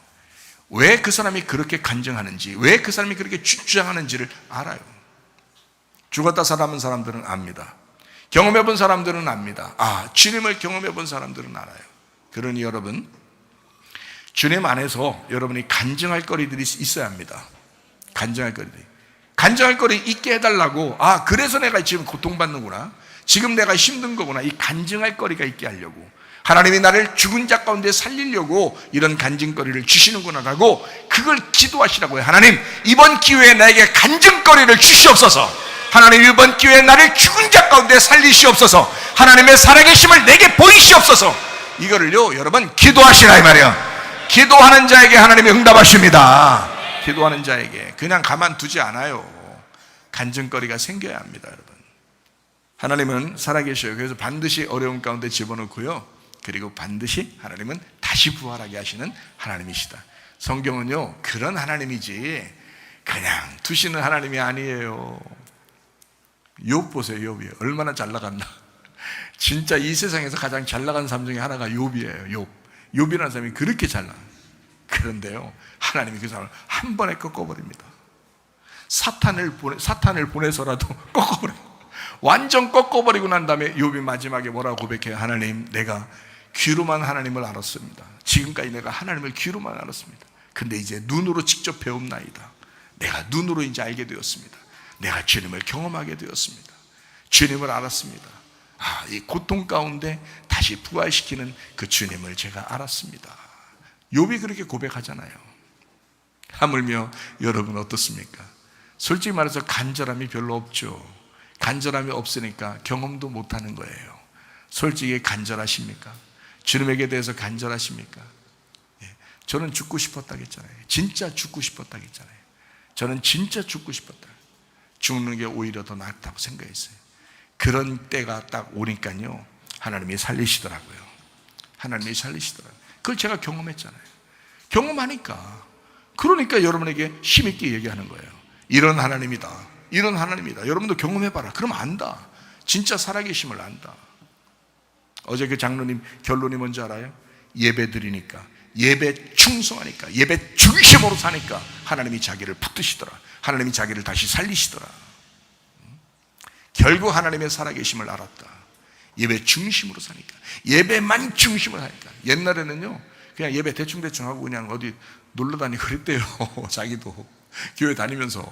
왜 그 사람이 그렇게 간증하는지, 왜 그 사람이 그렇게 주장하는지를 알아요. 죽었다 살아남은 사람들은 압니다. 경험해 본 사람들은 압니다. 주님을 경험해 본 사람들은 알아요. 그러니 여러분, 주님 안에서 여러분이 간증할 거리들이 있어야 합니다. 간증할 거리 있게 해달라고. 그래서 내가 지금 고통받는구나, 지금 내가 힘든 거구나, 이 간증할 거리가 있게 하려고 하나님이 나를 죽은 자 가운데 살리려고 이런 간증거리를 주시는구나라고, 그걸 기도하시라고요. 하나님, 이번 기회에 나에게 간증거리를 주시옵소서. 하나님, 이번 기회에 나를 죽은 자 가운데 살리시옵소서. 하나님의 살아계심을 내게 보이시옵소서. 이거를요, 여러분 기도하시라 이 말이에요. 기도하는 자에게 하나님이 응답하십니다. 기도하는 자에게 그냥 가만두지 않아요. 간증거리가 생겨야 합니다. 여러분, 하나님은 살아계셔요. 그래서 반드시 어려움 가운데 집어넣고요, 그리고 반드시 하나님은 다시 부활하게 하시는 하나님이시다. 성경은요, 그런 하나님이지 그냥 두시는 하나님이 아니에요. 욥 보세요. 욥이 얼마나 잘 나갔나. 진짜 이 세상에서 가장 잘 나간 사람 중에 하나가 욥이에요. 욥이라는 사람이 그렇게 잘 나가요. 그런데요, 하나님이 그 사람을 한 번에 꺾어버립니다. 사탄을 보내서라도 꺾어버려요. 완전 꺾어버리고 난 다음에 욥이 마지막에 뭐라고 고백해요? 하나님, 내가 귀로만 하나님을 알았습니다. 지금까지 내가 하나님을 귀로만 알았습니다. 근데 이제 눈으로 직접 배움나이다. 내가 눈으로 이제 알게 되었습니다. 내가 주님을 경험하게 되었습니다. 주님을 알았습니다. 이 고통 가운데 다시 부활시키는 그 주님을 제가 알았습니다. 욥이 그렇게 고백하잖아요. 하물며 여러분 어떻습니까? 솔직히 말해서 간절함이 별로 없죠. 간절함이 없으니까 경험도 못하는 거예요. 솔직히 간절하십니까? 주님에게 대해서 간절하십니까? 저는 죽고 싶었다겠잖아요. 진짜 죽고 싶었다겠잖아요. 저는 진짜 죽고 싶었다. 죽는 게 오히려 더 낫다고 생각했어요. 그런 때가 딱 오니까요, 하나님이 살리시더라고요. 그걸 제가 경험했잖아요. 경험하니까, 그러니까 여러분에게 힘있게 얘기하는 거예요. 이런 하나님이다. 여러분도 경험해봐라. 그럼 안다. 진짜 살아계심을 안다. 어제 그 장로님 결론이 뭔지 알아요? 예배 드리니까, 예배 충성하니까, 예배 중심으로 사니까 하나님이 자기를 붙드시더라. 하나님이 자기를 다시 살리시더라. 결국 하나님의 살아계심을 알았다. 예배 중심으로 사니까, 예배만 중심으로 사니까. 옛날에는요, 그냥 예배 대충 하고 그냥 어디 놀러 다니고 그랬대요. 자기도 교회 다니면서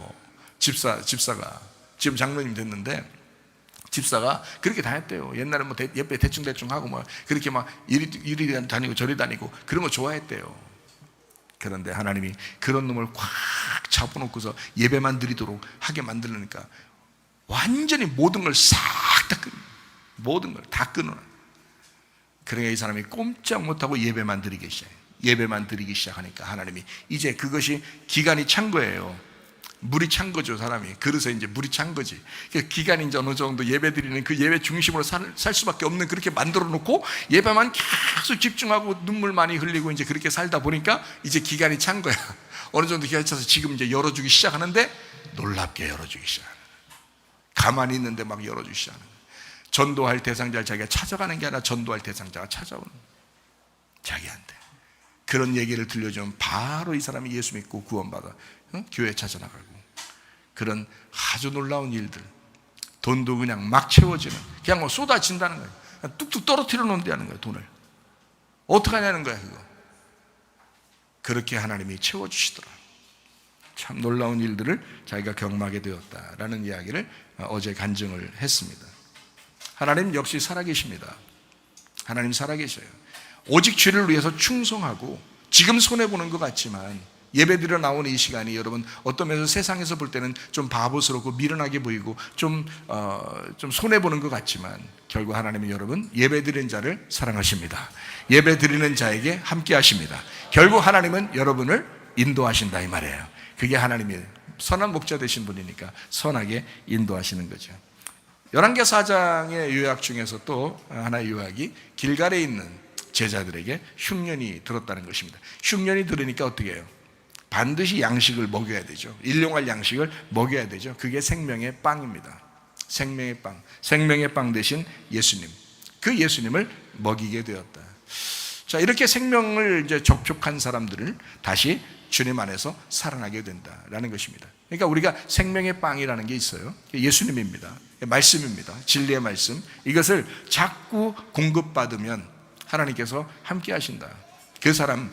집사가 지금 장로님 됐는데 집사가 그렇게 다녔대요. 옛날에 뭐 예배 대충 하고 뭐 그렇게 막 이리 다니고 저리 다니고 그런 거 좋아했대요. 그런데 하나님이 그런 놈을 꽉 잡아놓고서 예배만 드리도록 하게 만들려니까 완전히 모든 걸 싹 다 모든 걸 다 끊어놔. 그러니까 이 사람이 꼼짝 못하고 예배만 드리기 시작해요. 예배만 드리기 시작하니까 하나님이 이제 그것이 기간이 찬 거예요. 물이 찬 거죠. 사람이 그래서 이제 물이 찬 거지. 기간이 이제 어느 정도 예배 드리는 그 예배 중심으로 살 수밖에 없는 그렇게 만들어 놓고 예배만 계속 집중하고 눈물 많이 흘리고 이제 그렇게 살다 보니까 이제 기간이 찬 거야. 어느 정도 기간이 차서 지금 이제 열어주기 시작하는데 놀랍게 열어주기 시작하는 거야. 가만히 있는데 막 열어주기 시작하는 거야. 전도할 대상자를 자기가 찾아가는 게 아니라 전도할 대상자가 찾아오는 거야. 자기한테 그런 얘기를 들려주면 바로 이 사람이 예수 믿고 구원받아 교회 찾아 나가고 그런 아주 놀라운 일들. 돈도 그냥 막 채워지는, 그냥 뭐 쏟아진다는 거예요. 그냥 뚝뚝 떨어뜨려 놓는다는 거예요. 돈을 어떻게 하냐는 거야. 그거 그렇게 하나님이 채워주시더라. 참 놀라운 일들을 자기가 경험하게 되었다라는 이야기를 어제 간증을 했습니다. 하나님 역시 살아계십니다. 하나님 살아계셔요. 오직 죄를 위해서 충성하고 지금 손해보는 것 같지만 예배드려 나오는 이 시간이 여러분 어떤 면에서 세상에서 볼 때는 좀 바보스럽고 미련하게 보이고 좀 손해보는 것 같지만 결국 하나님은 여러분 예배드리는 자를 사랑하십니다. 예배드리는 자에게 함께 하십니다. 결국 하나님은 여러분을 인도하신다 이 말이에요. 그게 하나님이 선한 목자 되신 분이니까 선하게 인도하시는 거죠. 열왕기하 4장의 요약 중에서 또 하나의 요약이 길갈에 있는 제자들에게 흉년이 들었다는 것입니다. 흉년이 들으니까 어떻게 해요? 반드시 양식을 먹여야 되죠. 일용할 양식을 먹여야 되죠. 그게 생명의 빵입니다. 생명의 빵. 생명의 빵 대신 예수님. 그 예수님을 먹이게 되었다. 자, 이렇게 생명을 이제 접촉한 사람들을 다시 주님 안에서 살아나게 된다라는 것입니다. 그러니까 우리가 생명의 빵이라는 게 있어요. 예수님입니다. 말씀입니다. 진리의 말씀. 이것을 자꾸 공급받으면 하나님께서 함께 하신다. 그 사람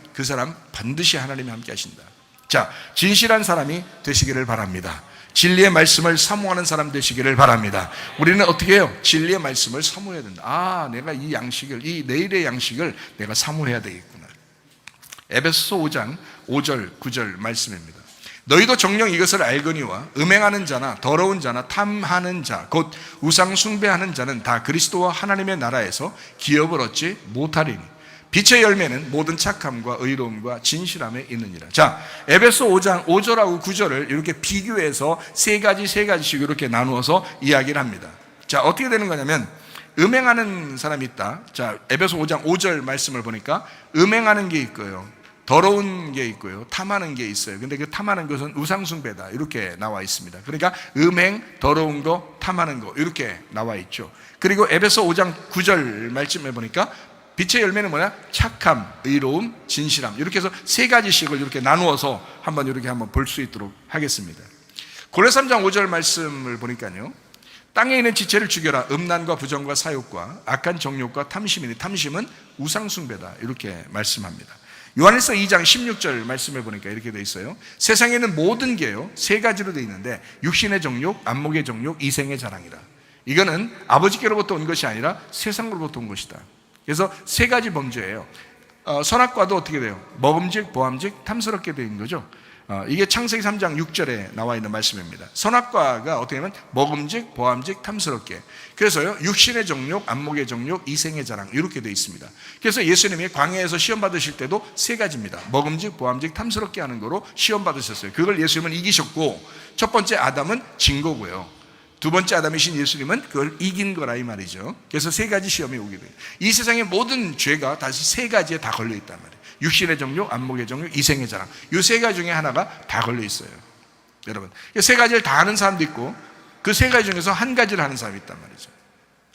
반드시 하나님이 함께 하신다. 자, 진실한 사람이 되시기를 바랍니다. 진리의 말씀을 사모하는 사람 되시기를 바랍니다. 우리는 어떻게 해요? 진리의 말씀을 사모해야 된다. 아, 내가 이 양식을, 이 내일의 양식을 내가 사모해야 되겠구나. 에베소서 5장 5절 9절 말씀입니다. 너희도 정녕 이것을 알거니와 음행하는 자나 더러운 자나 탐하는 자 곧 우상 숭배하는 자는 다 그리스도와 하나님의 나라에서 기업을 얻지 못하리니 빛의 열매는 모든 착함과 의로움과 진실함에 있느니라. 자, 에베소 5장 5절하고 9절을 이렇게 비교해서 세 가지씩 이렇게 나누어서 이야기를 합니다. 자, 어떻게 되는 거냐면 음행하는 사람이 있다. 자, 에베소 5장 5절 말씀을 보니까 음행하는 게 있고요, 더러운 게 있고요, 탐하는 게 있어요. 근데 그 탐하는 것은 우상숭배다 이렇게 나와 있습니다. 그러니까 음행, 더러운 거, 탐하는 거 이렇게 나와 있죠. 그리고 에베소 5장 9절 말씀에 보니까 빛의 열매는 뭐냐? 착함, 의로움, 진실함. 이렇게 해서 세 가지씩을 이렇게 나누어서 한번 볼 수 있도록 하겠습니다. 고린도 3장 5절 말씀을 보니까요, 땅에 있는 지체를 죽여라. 음란과 부정과 사욕과 악한 정욕과 탐심이니 탐심은 우상숭배다 이렇게 말씀합니다. 요한일서 2장 16절 말씀해 보니까 이렇게 되어 있어요. 세상에는 모든 게요 세 가지로 되어 있는데 육신의 정욕, 안목의 정욕, 이생의 자랑이라. 이거는 아버지께로부터 온 것이 아니라 세상으로부터 온 것이다. 그래서 세 가지 범죄예요. 선악과도 어떻게 돼요? 먹음직, 보암직, 탐스럽게 되어 있는 거죠. 이게 창세기 3장 6절에 나와 있는 말씀입니다. 선악과가 어떻게 하면 먹음직, 보암직, 탐스럽게. 그래서요 육신의 정욕, 안목의 정욕, 이생의 자랑 이렇게 되어 있습니다. 그래서 예수님이 광야에서 시험 받으실 때도 세 가지입니다. 먹음직, 보암직, 탐스럽게 하는 거로 시험 받으셨어요. 그걸 예수님은 이기셨고, 첫 번째 아담은 진 거고요, 두 번째 아담이신 예수님은 그걸 이긴 거라 이 말이죠. 그래서 세 가지 시험이 오게 돼요. 이 세상의 모든 죄가 다시 세 가지에 다 걸려 있단 말이에요. 육신의 정욕, 안목의 정욕, 이생의 자랑. 이 세 가지 중에 하나가 다 걸려 있어요. 여러분, 세 가지를 다 하는 사람도 있고 그 세 가지 중에서 한 가지를 하는 사람이 있단 말이죠.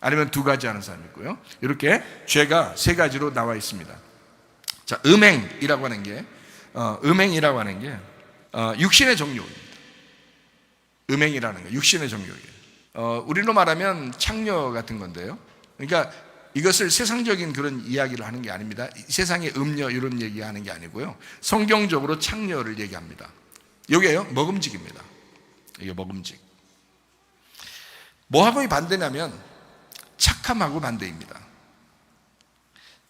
아니면 두 가지 하는 사람이 있고요. 이렇게 죄가 세 가지로 나와 있습니다. 자, 음행이라고 하는 게 육신의 정욕입니다. 음행이라는 거, 육신의 정욕이에요. 우리로 말하면 창녀 같은 건데요. 그러니까 이것을 세상적인 그런 이야기를 하는 게 아닙니다. 세상의 음녀 이런 얘기하는 게 아니고요. 성경적으로 창녀를 얘기합니다. 이게요, 먹음직입니다. 이게 먹음직. 뭐하고 반대냐면 착함하고 반대입니다.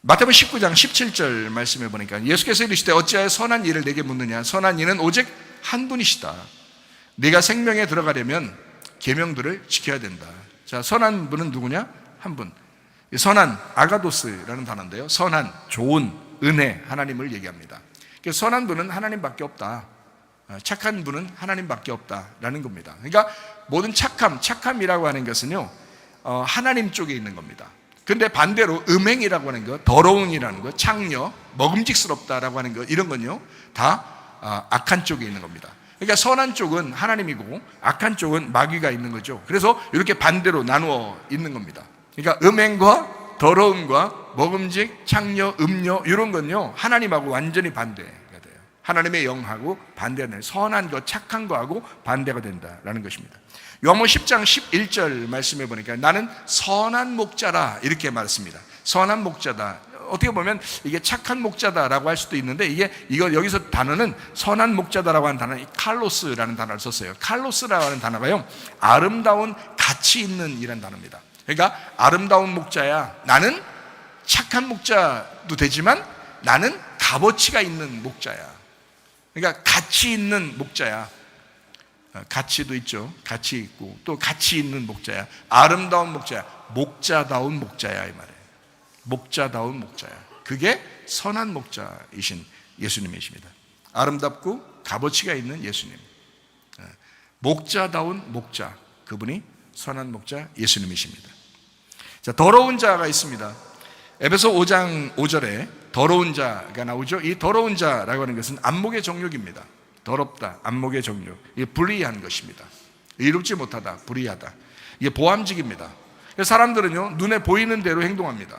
마태복음 19장 17절 말씀해 보니까 예수께서 이르시되 어찌하여 선한 이를 내게 묻느냐. 선한 이는 오직 한 분이시다. 네가 생명에 들어가려면 계명들을 지켜야 된다. 자, 선한 분은 누구냐? 한 분. 선한, 아가도스라는 단어인데요, 선한, 좋은, 은혜, 하나님을 얘기합니다. 선한 분은 하나님밖에 없다. 착한 분은 하나님밖에 없다라는 겁니다. 그러니까 모든 착함이라고 하는 것은요, 하나님 쪽에 있는 겁니다. 근데 반대로 음행이라고 하는 것, 더러움이라는 것, 창녀, 먹음직스럽다라고 하는 것, 이런 건요 다 악한 쪽에 있는 겁니다. 그러니까 선한 쪽은 하나님이고 악한 쪽은 마귀가 있는 거죠. 그래서 이렇게 반대로 나누어 있는 겁니다. 그러니까 음행과 더러움과 먹음직, 창녀, 음녀 이런 건요 하나님하고 완전히 반대가 돼요. 하나님의 영하고 반대가 돼요. 선한 것, 착한 거하고 반대가 된다라는 것입니다. 요한복음 10장 11절 말씀해 보니까 나는 선한 목자라 이렇게 말했습니다. 선한 목자다. 어떻게 보면 이게 착한 목자다라고 할 수도 있는데 이거 여기서 단어는 선한 목자다라고 하는 단어는 칼로스라는 단어를 썼어요. 칼로스라고 하는 단어가요, 아름다운 가치 있는 이라는 단어입니다. 그러니까 아름다운 목자야. 나는 착한 목자도 되지만 나는 값어치가 있는 목자야. 그러니까 가치 있는 목자야. 가치도 있죠. 가치 있고 또 가치 있는 목자야. 아름다운 목자야. 목자다운 목자야 이 말이에요. 목자다운 목자야. 그게 선한 목자이신 예수님이십니다. 아름답고 값어치가 있는 예수님, 목자다운 목자, 그분이 선한 목자 예수님이십니다. 자, 더러운 자가 있습니다. 에베소 5장 5절에 더러운 자가 나오죠. 이 더러운 자라고 하는 것은 안목의 정욕입니다. 더럽다, 안목의 정욕. 이게 불의한 것입니다. 의롭지 못하다, 불의하다. 이게 보암직입니다. 사람들은요 눈에 보이는 대로 행동합니다.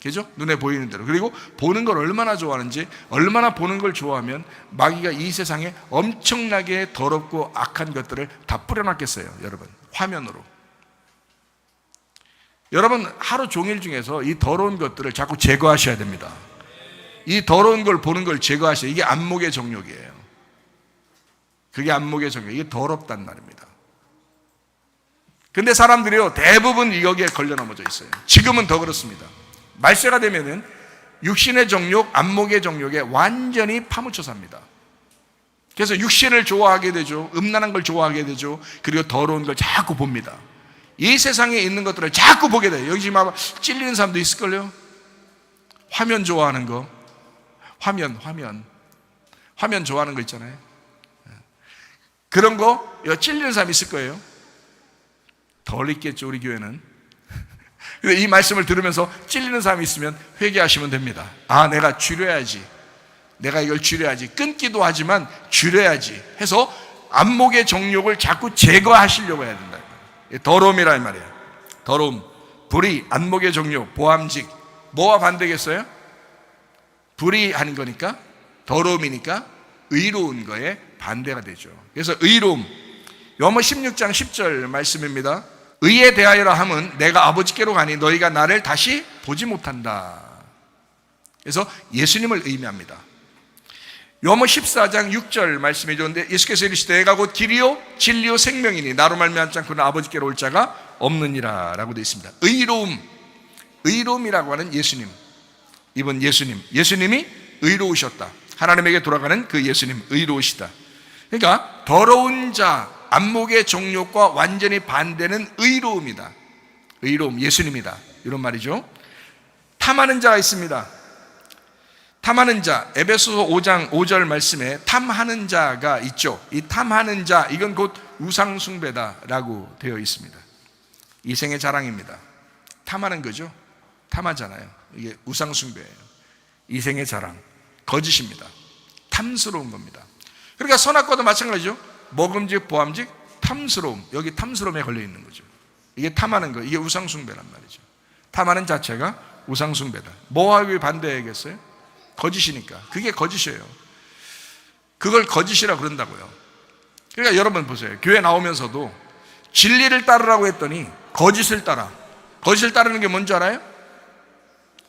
그죠? 눈에 보이는 대로. 그리고 보는 걸 얼마나 좋아하는지, 얼마나 보는 걸 좋아하면 마귀가 이 세상에 엄청나게 더럽고 악한 것들을 다 뿌려놨겠어요. 여러분, 화면으로. 여러분 하루 종일 중에서 이 더러운 것들을 자꾸 제거하셔야 됩니다. 이 더러운 걸 보는 걸 제거하셔야. 이게 안목의 정욕이에요. 그게 안목의 정욕. 이게 더럽단 말입니다. 근데 사람들이요 대부분 여기에 걸려 넘어져 있어요. 지금은 더 그렇습니다. 말세가 되면은 육신의 정욕, 안목의 정욕에 완전히 파묻혀 삽니다. 그래서 육신을 좋아하게 되죠. 음란한 걸 좋아하게 되죠. 그리고 더러운 걸 자꾸 봅니다. 이 세상에 있는 것들을 자꾸 보게 돼요. 여기 지금 아마 찔리는 사람도 있을걸요. 화면 좋아하는 거, 화면 좋아하는 거 있잖아요. 그런 거 찔리는 사람 있을 거예요. 덜 있겠죠, 우리 교회는. 근데 이 말씀을 들으면서 찔리는 사람이 있으면 회개하시면 됩니다. 아, 내가 줄여야지. 내가 이걸 줄여야지. 끊기도 하지만 줄여야지 해서 안목의 정욕을 자꾸 제거하시려고 해야 된다. 더러움이란 말이에요. 더러움, 불의, 안목의 정욕, 보암직. 뭐와 반대겠어요? 불의하는 거니까, 더러움이니까 의로운 거에 반대가 되죠. 그래서 의로움, 요한복음 16장 10절 말씀입니다. 의에 대하여라 함은 내가 아버지께로 가니 너희가 나를 다시 보지 못한다. 그래서 예수님을 의미합니다. 요한복음 14장 6절 말씀해 줬는데 예수께서 이르시되 내가 곧 길이요 진리요 생명이니 나로 말미암지 않고는 아버지께로 올 자가 없느니라 라고 되어 있습니다. 의로움이라고 하는 예수님, 이번 예수님이 의로우셨다. 하나님에게 돌아가는 그 예수님, 의로우시다. 그러니까 더러운 자, 안목의 정욕과 완전히 반대는 의로움이다. 의로움, 예수님이다. 이런 말이죠. 탐하는 자가 있습니다. 탐하는 자, 에베소서 5장 5절 말씀에 탐하는 자가 있죠. 이 탐하는 자, 이건 곧 우상숭배다라고 되어 있습니다. 이생의 자랑입니다. 탐하는 거죠. 탐하잖아요. 이게 우상숭배예요. 이생의 자랑, 거짓입니다. 탐스러운 겁니다. 그러니까 선악과도 마찬가지죠. 먹음직, 보암직, 탐스러움. 여기 탐스러움에 걸려 있는 거죠. 이게 탐하는 거, 이게 우상숭배란 말이죠. 탐하는 자체가 우상숭배다. 뭐하고 반대하겠어요? 거짓이니까. 그게 거짓이에요. 그걸 거짓이라고 그런다고요. 그러니까 여러분 보세요. 교회 나오면서도 진리를 따르라고 했더니 거짓을 따라. 거짓을 따르는 게 뭔지 알아요?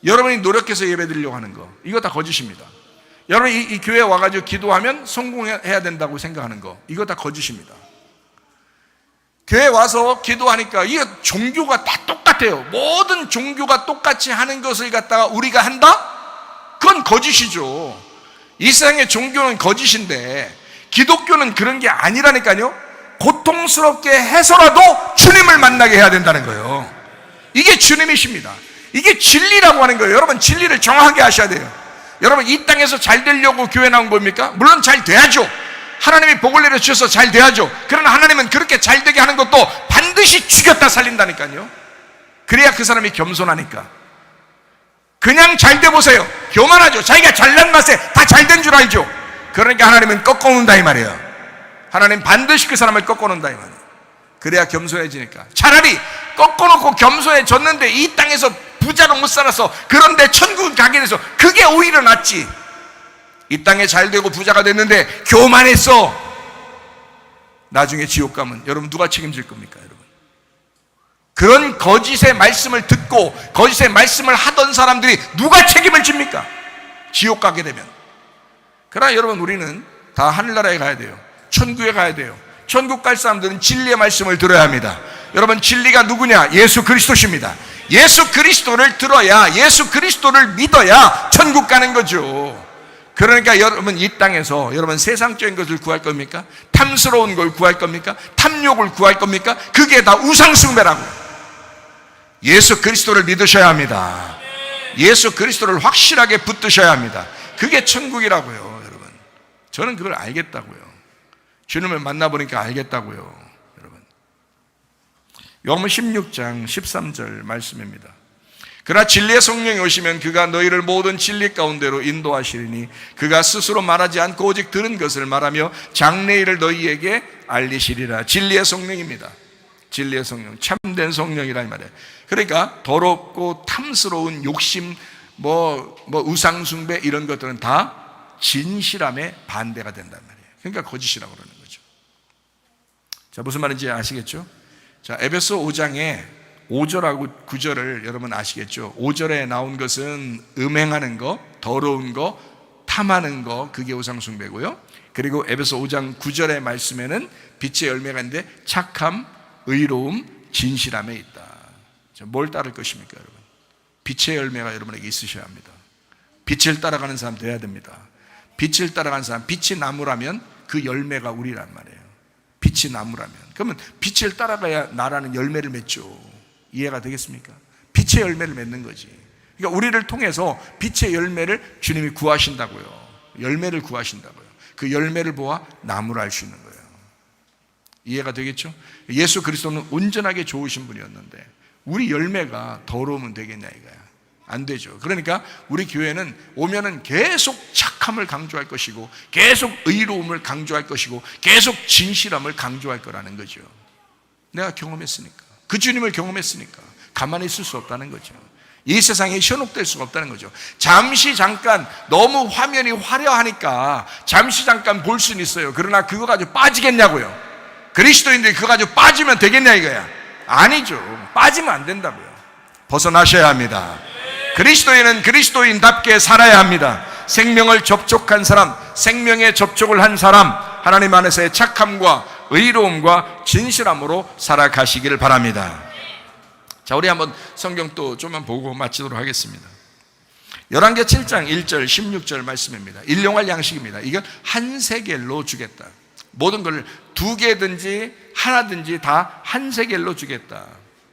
여러분이 노력해서 예배드리려고 하는 거, 이거 다 거짓입니다. 여러분이 이 교회에 와가지고 기도하면 성공해야 된다고 생각하는 거, 이거 다 거짓입니다. 교회에 와서 기도하니까 이게 종교가 다 똑같아요. 모든 종교가 똑같이 하는 것을 갖다가 우리가 한다? 그건 거짓이죠. 이 세상의 종교는 거짓인데 기독교는 그런 게 아니라니까요. 고통스럽게 해서라도 주님을 만나게 해야 된다는 거예요. 이게 주님이십니다. 이게 진리라고 하는 거예요. 여러분, 진리를 정확하게 하셔야 돼요. 여러분, 이 땅에서 잘 되려고 교회 나온 겁니까? 물론 잘 돼야죠. 하나님이 복을 내려주셔서 잘 돼야죠. 그러나 하나님은 그렇게 잘 되게 하는 것도 반드시 죽였다 살린다니까요. 그래야 그 사람이 겸손하니까. 그냥 잘 돼 보세요. 교만하죠. 자기가 잘난 맛에 다 잘 된 줄 알죠. 그러니까 하나님은 꺾어놓는다 이 말이에요. 하나님 반드시 그 사람을 꺾어놓는다 이 말이에요. 그래야 겸손해지니까. 차라리 꺾어놓고 겸손해졌는데 이 땅에서 부자로 못 살아서 그런데 천국 가게 돼서 그게 오히려 낫지. 이 땅에 잘 되고 부자가 됐는데 교만했어. 나중에 지옥 가면 여러분 누가 책임질 겁니까? 여러분, 그런 거짓의 말씀을 듣고 거짓의 말씀을 하던 사람들이 누가 책임을 집니까? 지옥 가게 되면. 그러나 여러분, 우리는 다 하늘나라에 가야 돼요. 천국에 가야 돼요. 천국 갈 사람들은 진리의 말씀을 들어야 합니다. 여러분, 진리가 누구냐? 예수 그리스도십니다. 예수 그리스도를 들어야, 예수 그리스도를 믿어야 천국 가는 거죠. 그러니까 여러분, 이 땅에서 여러분 세상적인 것을 구할 겁니까? 탐스러운 걸 구할 겁니까? 탐욕을 구할 겁니까? 그게 다 우상숭배라고요. 예수 그리스도를 믿으셔야 합니다. 예수 그리스도를 확실하게 붙드셔야 합니다. 그게 천국이라고요. 여러분, 저는 그걸 알겠다고요. 주님을 만나보니까 알겠다고요. 여러분, 요한복음 16장 13절 말씀입니다. 그러나 진리의 성령이 오시면 그가 너희를 모든 진리 가운데로 인도하시리니 그가 스스로 말하지 않고 오직 들은 것을 말하며 장래일을 너희에게 알리시리라. 진리의 성령입니다. 진리의 성령, 참된 성령이라 이 말이에요. 그러니까 더럽고 탐스러운 욕심, 우상숭배 이런 것들은 다 진실함의 반대가 된단 말이에요. 그러니까 거짓이라고 그러는 거죠. 자, 무슨 말인지 아시겠죠? 자, 에베소 5장에 5절하고 9절을 여러분 아시겠죠? 5절에 나온 것은 음행하는 거, 더러운 거, 탐하는 거, 그게 우상숭배고요. 그리고 에베소 5장 9절의 말씀에는 빛의 열매가 있는데 착함, 의로움, 진실함에 있다. 자, 뭘 따를 것입니까, 여러분? 빛의 열매가 여러분에게 있으셔야 합니다. 빛을 따라가는 사람 되어야 됩니다. 빛을 따라가는 사람, 빛이 나무라면 그 열매가 우리란 말이에요. 빛이 나무라면. 그러면 빛을 따라가야 나라는 열매를 맺죠. 이해가 되겠습니까? 빛의 열매를 맺는 거지. 그러니까 우리를 통해서 빛의 열매를 주님이 구하신다고요. 열매를 구하신다고요. 그 열매를 보아 나무를 알 수 있는 거예요. 이해가 되겠죠? 예수 그리스도는 온전하게 좋으신 분이었는데 우리 열매가 더러우면 되겠냐 이거야. 안 되죠. 그러니까 우리 교회는 오면은 계속 착함을 강조할 것이고 계속 의로움을 강조할 것이고 계속 진실함을 강조할 거라는 거죠. 내가 경험했으니까. 그 주님을 경험했으니까 가만히 있을 수 없다는 거죠. 이 세상에 현혹될 수가 없다는 거죠. 잠시 잠깐 너무 화면이 화려하니까 잠시 잠깐 볼 수는 있어요. 그러나 그거 가지고 빠지겠냐고요. 그리스도인들이 그거 가지고 빠지면 되겠냐 이거야. 아니죠. 빠지면 안 된다고요. 벗어나셔야 합니다. 그리스도인은 그리스도인답게 살아야 합니다. 생명을 접촉한 사람, 생명에 접촉을 한 사람, 하나님 안에서의 착함과 의로움과 진실함으로 살아가시기를 바랍니다. 자, 우리 한번 성경 또 좀만 보고 마치도록 하겠습니다. 열왕기 7장 1절 16절 말씀입니다. 일용할 양식입니다. 이건 한 세겔로 주겠다. 모든 걸 2개든지 하나든지 다 한 세겔로 주겠다.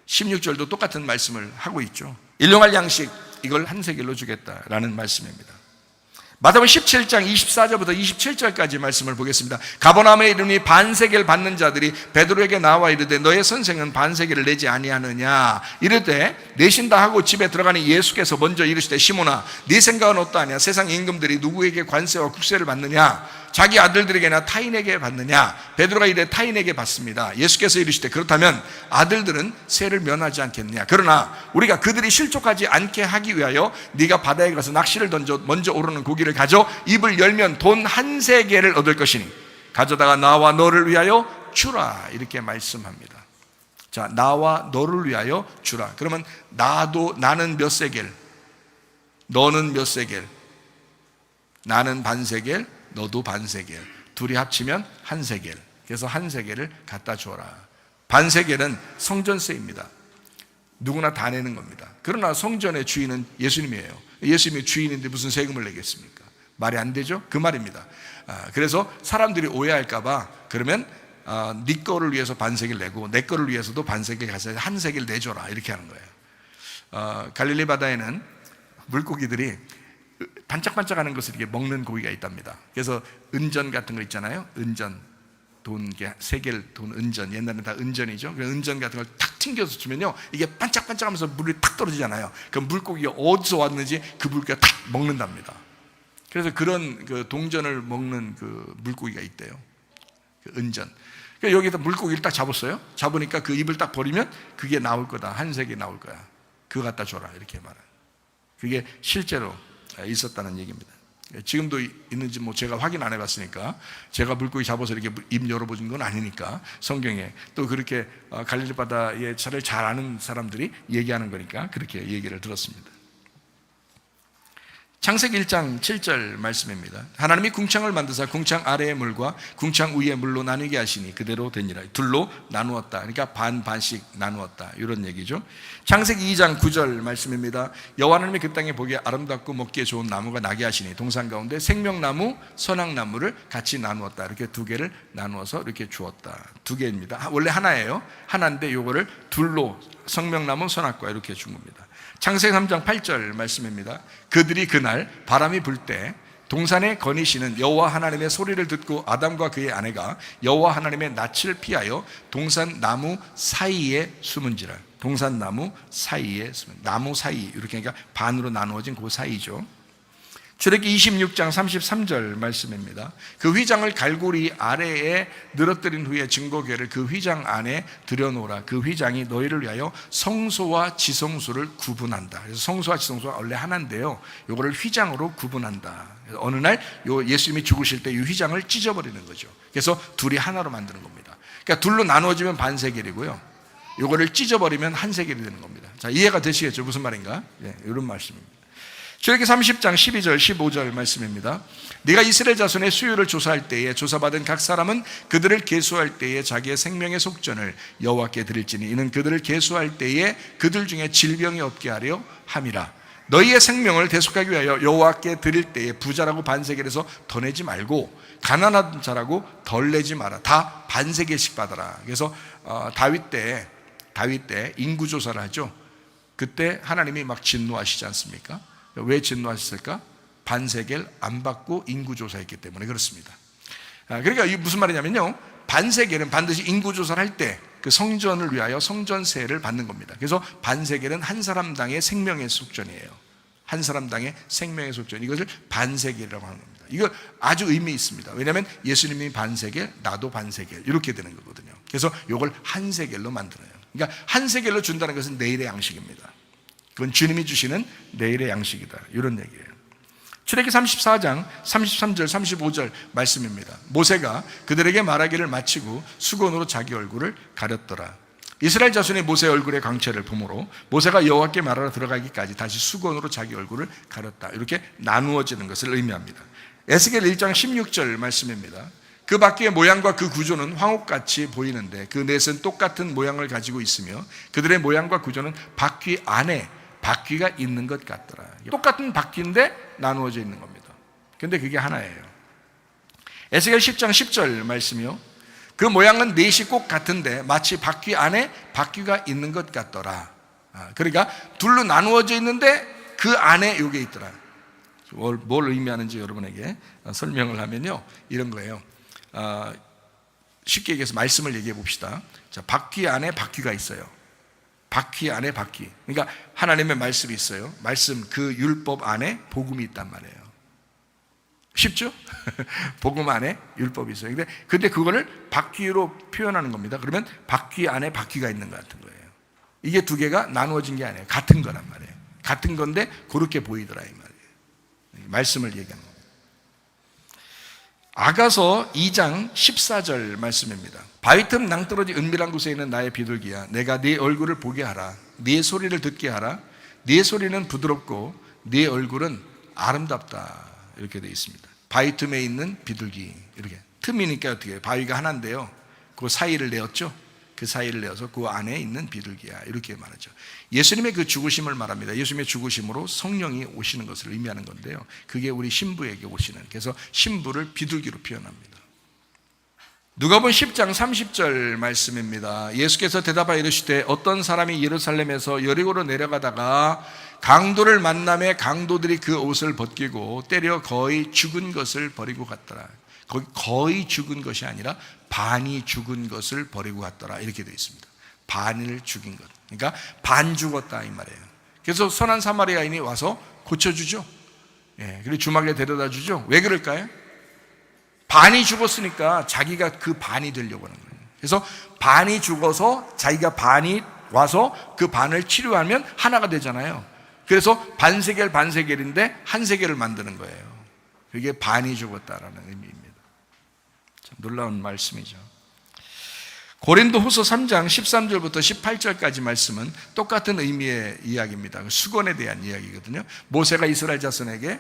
16절도 똑같은 말씀을 하고 있죠. 일용할 양식, 이걸 한 세겔로 주겠다라는 말씀입니다. 마태복음 17장 24절부터 27절까지 말씀을 보겠습니다. 가버나움에 이르니 반세겔 받는 자들이 베드로에게 나와 이르되 너의 선생은 반세겔을 내지 아니하느냐. 이르되 내신다 하고 집에 들어가니 예수께서 먼저 이르시되 시몬아 네 생각은 어떠하냐. 세상 임금들이 누구에게 관세와 국세를 받느냐. 자기 아들들에게나 타인에게 받느냐. 베드로가 이르되 타인에게 받습니다. 예수께서 이르시되 그렇다면 아들들은 세를 면하지 않겠느냐. 그러나 우리가 그들이 실족하지 않게 하기 위하여 네가 바다에 가서 낚시를 던져 먼저 오르는 고기를 가져 입을 열면 돈 한 세겔을 얻을 것이니 가져다가 나와 너를 위하여 주라. 이렇게 말씀합니다. 자, 나와 너를 위하여 주라. 그러면 나는 몇 세겔? 너는 몇 세겔, 나는 반 세겔, 너도 반 세겔, 둘이 합치면 한 세겔. 그래서 한 세겔을 갖다 주어라. 반 세겔은 성전세입니다. 누구나 다 내는 겁니다. 그러나 성전의 주인은 예수님이에요. 예수님이 주인인데 무슨 세금을 내겠습니까? 말이 안 되죠? 그 말입니다. 그래서 사람들이 오해할까 봐 그러면 네 거를 위해서 반 세겔 내고 내 거를 위해서도 반 세겔 가서 한 세겔 내줘라, 이렇게 하는 거예요. 갈릴리 바다에는 물고기들이 반짝반짝하는 것을 이렇게 먹는 고기가 있답니다. 그래서 은전 같은 거 있잖아요. 은전, 돈, 세겔 돈 은전, 옛날에는 다 은전이죠. 은전 같은 걸 탁 튕겨서 주면요, 이게 반짝반짝하면서 물이 탁 떨어지잖아요. 그럼 물고기가 어디서 왔는지 그 물고기가 탁 먹는답니다. 그래서 그런 그 동전을 먹는 그 물고기가 있대요. 그 은전. 그러니까 여기다 물고기를 딱 잡았어요. 잡으니까 그 입을 딱 버리면 그게 나올 거다. 한 세겔 나올 거야. 그거 갖다 줘라, 이렇게 말하는. 그게 실제로 있었다는 얘기입니다. 지금도 있는지 제가 확인 안 해봤으니까, 제가 물고기 잡아서 이렇게 입 열어보는 건 아니니까, 성경에 또 그렇게 갈릴리 바다의 차를 잘 아는 사람들이 얘기하는 거니까 그렇게 얘기를 들었습니다. 창세기 1장 7절 말씀입니다. 하나님이 궁창을 만드사 궁창 아래의 물과 궁창 위의 물로 나누게 하시니 그대로 되니라. 둘로 나누었다. 그러니까 반씩 나누었다, 이런 얘기죠. 창세기 2장 9절 말씀입니다. 여호와 하나님이 그 땅에 보기에 아름답고 먹기에 좋은 나무가 나게 하시니 동산 가운데 생명나무 선악나무를 같이 나누었다. 이렇게 두 개를 나누어서 이렇게 주었다. 두 개입니다. 원래 하나예요. 하나인데 요거를 둘로, 생명나무 선악과 이렇게 준 겁니다. 창세기 3장 8절 말씀입니다. 그들이 그날 바람이 불 때 동산에 거니시는 여호와 하나님의 소리를 듣고 아담과 그의 아내가 여호와 하나님의 낯을 피하여 동산 나무 사이에 숨은지라. 동산 나무 사이에 숨은, 나무 사이, 이렇게 하니까 반으로 나누어진 그 사이죠. 출애기 26장 33절 말씀입니다. 그 휘장을 갈고리 아래에 늘어뜨린 후에 증거궤를 그 휘장 안에 들여놓으라. 그 휘장이 너희를 위하여 성소와 지성소를 구분한다. 그래서 성소와 지성소가 원래 하나인데요, 요거를 휘장으로 구분한다. 그래서 어느 날 예수님이 죽으실 때 이 휘장을 찢어버리는 거죠. 그래서 둘이 하나로 만드는 겁니다. 그러니까 둘로 나누어지면 반 세겔이고요, 요거를 찢어버리면 한 세겔이 되는 겁니다. 자, 이해가 되시겠죠? 무슨 말인가? 네, 이런 말씀입니다. 출애기 30장 12절 15절 말씀입니다. 네가 이스라엘 자손의 수요를 조사할 때에 조사받은 각 사람은 그들을 계수할 때에 자기의 생명의 속전을 여호와께 드릴지니 이는 그들을 계수할 때에 그들 중에 질병이 없게 하려 함이라. 너희의 생명을 대속하기 위하여 여호와께 드릴 때에 부자라고 반세겔에서 더 내지 말고 가난한 자라고 덜 내지 마라. 다 반세겔씩 받아라. 그래서 다윗 때 인구 조사를 하죠. 그때 하나님이 막 진노하시지 않습니까? 왜 진노하셨을까? 반세겔 안 받고 인구조사했기 때문에 그렇습니다. 그러니까 이게 무슨 말이냐면요, 반세겔은 반드시 인구조사를 할 때 그 성전을 위하여 성전세를 받는 겁니다. 그래서 반세겔은 한 사람당의 생명의 속전이에요. 한 사람당의 생명의 속전, 이것을 반세겔이라고 하는 겁니다. 이거 아주 의미 있습니다. 왜냐하면 예수님이 반세겔, 나도 반세겔, 이렇게 되는 거거든요. 그래서 이걸 한 세겔로 만들어요. 그러니까 한 세겔로 준다는 것은 내일의 양식입니다. 그건 주님이 주시는 내일의 양식이다, 이런 얘기예요. 출애기 34장 33절 35절 말씀입니다. 모세가 그들에게 말하기를 마치고 수건으로 자기 얼굴을 가렸더라. 이스라엘 자손이 모세의 얼굴의 광채를 보므로 모세가 여호와께 말하러 들어가기까지 다시 수건으로 자기 얼굴을 가렸다. 이렇게 나누어지는 것을 의미합니다. 에스겔 1장 16절 말씀입니다. 그 바퀴의 모양과 그 구조는 황옥같이 보이는데 그 넷은 똑같은 모양을 가지고 있으며 그들의 모양과 구조는 바퀴 안에 바퀴가 있는 것 같더라. 똑같은 바퀴인데 나누어져 있는 겁니다. 근데 그게 하나예요. 에스겔 10장 10절 말씀이요. 그 모양은 넷이 꼭 같은데 마치 바퀴 안에 바퀴가 있는 것 같더라. 그러니까 둘로 나누어져 있는데 그 안에 이게 있더라. 뭘 의미하는지 여러분에게 설명을 하면요, 이런 거예요. 쉽게 얘기해서 말씀을 얘기해 봅시다. 자, 바퀴 안에 바퀴가 있어요. 바퀴 안에 바퀴. 그러니까 하나님의 말씀이 있어요. 말씀, 그 율법 안에 복음이 있단 말이에요. 쉽죠? 복음 안에 율법이 있어요. 근데 그거를 바퀴로 표현하는 겁니다. 그러면 바퀴 안에 바퀴가 있는 것 같은 거예요. 이게 두 개가 나누어진 게 아니에요. 같은 거란 말이에요. 같은 건데 그렇게 보이더라, 이 말이에요. 말씀을 얘기하는 겁니다. 아가서 2장 14절 말씀입니다. 바위틈 낭떠러지 은밀한 곳에 있는 나의 비둘기야, 내가 네 얼굴을 보게 하라. 네 소리를 듣게 하라. 네 소리는 부드럽고 네 얼굴은 아름답다 이렇게 되어 있습니다. 바위 틈에 있는 비둘기, 이렇게 틈이니까 어떻게 해요? 바위가 하나인데요, 그 사이를 내었죠. 그 사이를 내어서 그 안에 있는 비둘기야 이렇게 말하죠. 예수님의 그 죽으심을 말합니다. 예수님의 죽으심으로 성령이 오시는 것을 의미하는 건데요, 그게 우리 신부에게 오시는, 그래서 신부를 비둘기로 표현합니다. 누가복음 10장 30절 말씀입니다. 예수께서 대답하여 이르시되 어떤 사람이 예루살렘에서 여리고로 내려가다가 강도를 만나매 강도들이 그 옷을 벗기고 때려 거의 죽은 것을 버리고 갔더라. 거의 죽은 것이 아니라 반이 죽은 것을 버리고 갔더라 이렇게 되어 있습니다. 반을 죽인 것, 그러니까 반 죽었다 이 말이에요. 그래서 선한 사마리아인이 와서 고쳐주죠. 그리고 주막에 데려다 주죠. 왜 그럴까요? 반이 죽었으니까 자기가 그 반이 되려고 하는 거예요. 그래서 반이 죽어서 자기가 반이 와서 그 반을 치료하면 하나가 되잖아요. 그래서 반세겔 반세겔인데 한 세겔을 만드는 거예요. 그게 반이 죽었다라는 의미입니다. 참 놀라운 말씀이죠. 고린도후서 3장 13절부터 18절까지 말씀은 똑같은 의미의 이야기입니다. 수건에 대한 이야기거든요. 모세가 이스라엘 자손에게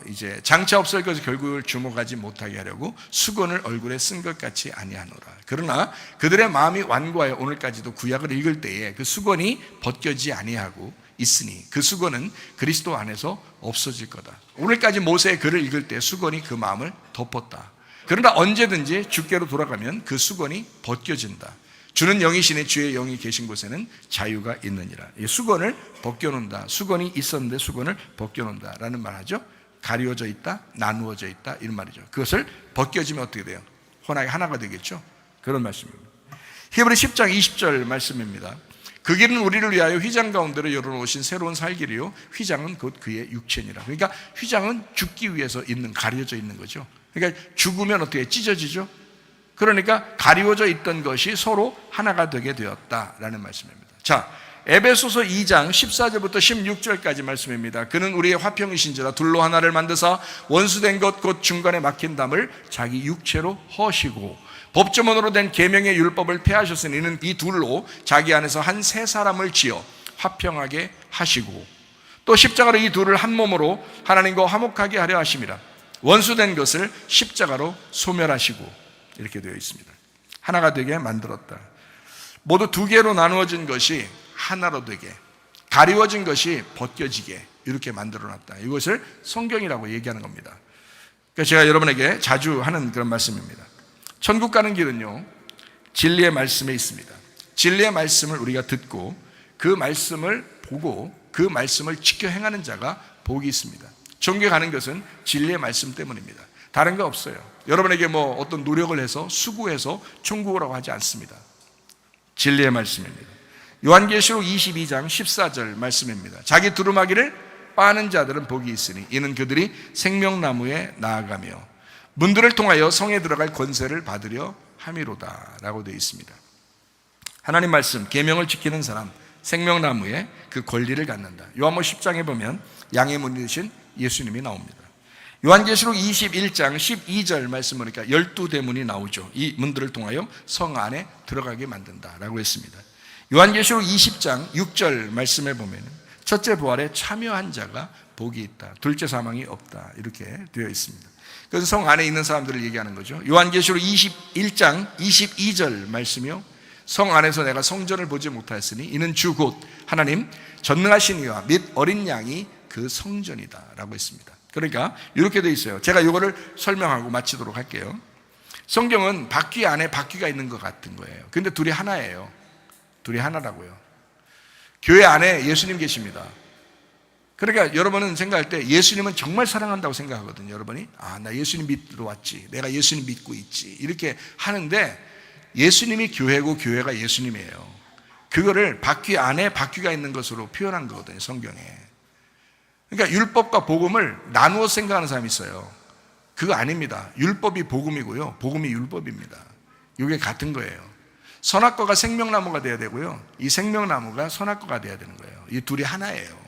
이제 장차 없을 것을 결국을 주목하지 못하게 하려고 수건을 얼굴에 쓴 것 같이 아니하노라. 그러나 그들의 마음이 완고하여 오늘까지도 구약을 읽을 때에 그 수건이 벗겨지지 아니하고 있으니 그 수건은 그리스도 안에서 없어질 거다. 오늘까지 모세의 글을 읽을 때 수건이 그 마음을 덮었다. 그러나 언제든지 주께로 돌아가면 그 수건이 벗겨진다. 주는 영이시니 주의 영이 계신 곳에는 자유가 있느니라. 이 수건을 벗겨놓는다. 수건이 있었는데 수건을 벗겨놓는다 라는 말 하죠. 가리워져 있다, 나누어져 있다 이런 말이죠. 그것을 벗겨지면 어떻게 돼요? 혼합이 하나가 되겠죠. 그런 말씀입니다. 히브리 10장 20절 말씀입니다. 그 길은 우리를 위하여 휘장 가운데로 열어놓으신 새로운 살길이요 휘장은 곧 그의 육체니라. 그러니까 휘장은 죽기 위해서 있는, 가려져 있는 거죠. 그러니까 죽으면 어떻게 찢어지죠? 그러니까 가리워져 있던 것이 서로 하나가 되게 되었다라는 말씀입니다. 자, 에베소서 2장 14절부터 16절까지 말씀입니다. 그는 우리의 화평이신지라 둘로 하나를 만드사 원수된 것 곧 중간에 막힌 담을 자기 육체로 허시고 법조문으로 된 계명의 율법을 폐하셨으니 이는 이 둘로 자기 안에서 한 세 사람을 지어 화평하게 하시고 또 십자가로 이 둘을 한 몸으로 하나님과 화목하게 하려 하심이라. 원수된 것을 십자가로 소멸하시고 이렇게 되어 있습니다. 하나가 되게 만들었다. 모두 두 개로 나누어진 것이 하나로 되게, 가리워진 것이 벗겨지게 이렇게 만들어놨다. 이것을 성경이라고 얘기하는 겁니다. 그러니까 제가 여러분에게 자주 하는 그런 말씀입니다. 천국 가는 길은요 진리의 말씀에 있습니다. 진리의 말씀을 우리가 듣고 그 말씀을 보고 그 말씀을 지켜 행하는 자가 복이 있습니다. 천국에 가는 것은 진리의 말씀 때문입니다. 다른 거 없어요. 여러분에게 뭐 어떤 노력을 해서 수고해서 천국이라고 하지 않습니다. 진리의 말씀입니다. 요한계시록 22장 14절 말씀입니다. 자기 두루마기를 빠는 자들은 복이 있으니 이는 그들이 생명나무에 나아가며 문들을 통하여 성에 들어갈 권세를 받으려 함이로다 라고 되어 있습니다. 하나님 말씀 계명을 지키는 사람 생명나무에 그 권리를 갖는다. 요한복음 10장에 보면 양의 문이 되신 예수님이 나옵니다. 요한계시록 21장 12절 말씀 보니까 12대문이 나오죠. 이 문들을 통하여 성 안에 들어가게 만든다라고 했습니다. 요한계시록 20장 6절 말씀에 보면 첫째 부활에 참여한 자가 복이 있다. 둘째 사망이 없다. 이렇게 되어 있습니다. 그래서 성 안에 있는 사람들을 얘기하는 거죠. 요한계시록 21장 22절 말씀이요. 성 안에서 내가 성전을 보지 못하였으니 이는 주 곧 하나님 전능하신 이와 및 어린 양이 그 성전이다 라고 했습니다. 그러니까 이렇게 되어 있어요. 제가 이거를 설명하고 마치도록 할게요. 성경은 바퀴 안에 바퀴가 있는 것 같은 거예요. 근데 둘이 하나예요. 둘이 하나라고요. 교회 안에 예수님 계십니다. 그러니까 여러분은 생각할 때 예수님은 정말 사랑한다고 생각하거든요. 여러분이 나 예수님 믿으러 왔지, 내가 예수님 믿고 있지 이렇게 하는데 예수님이 교회고 교회가 예수님이에요. 그거를 바퀴 안에 바퀴가 있는 것으로 표현한 거거든요, 성경에. 그러니까 율법과 복음을 나누어 생각하는 사람이 있어요. 그거 아닙니다. 율법이 복음이고요, 복음이 율법입니다. 이게 같은 거예요. 선악과가 생명나무가 돼야 되고요, 이 생명나무가 선악과가 돼야 되는 거예요. 이 둘이 하나예요.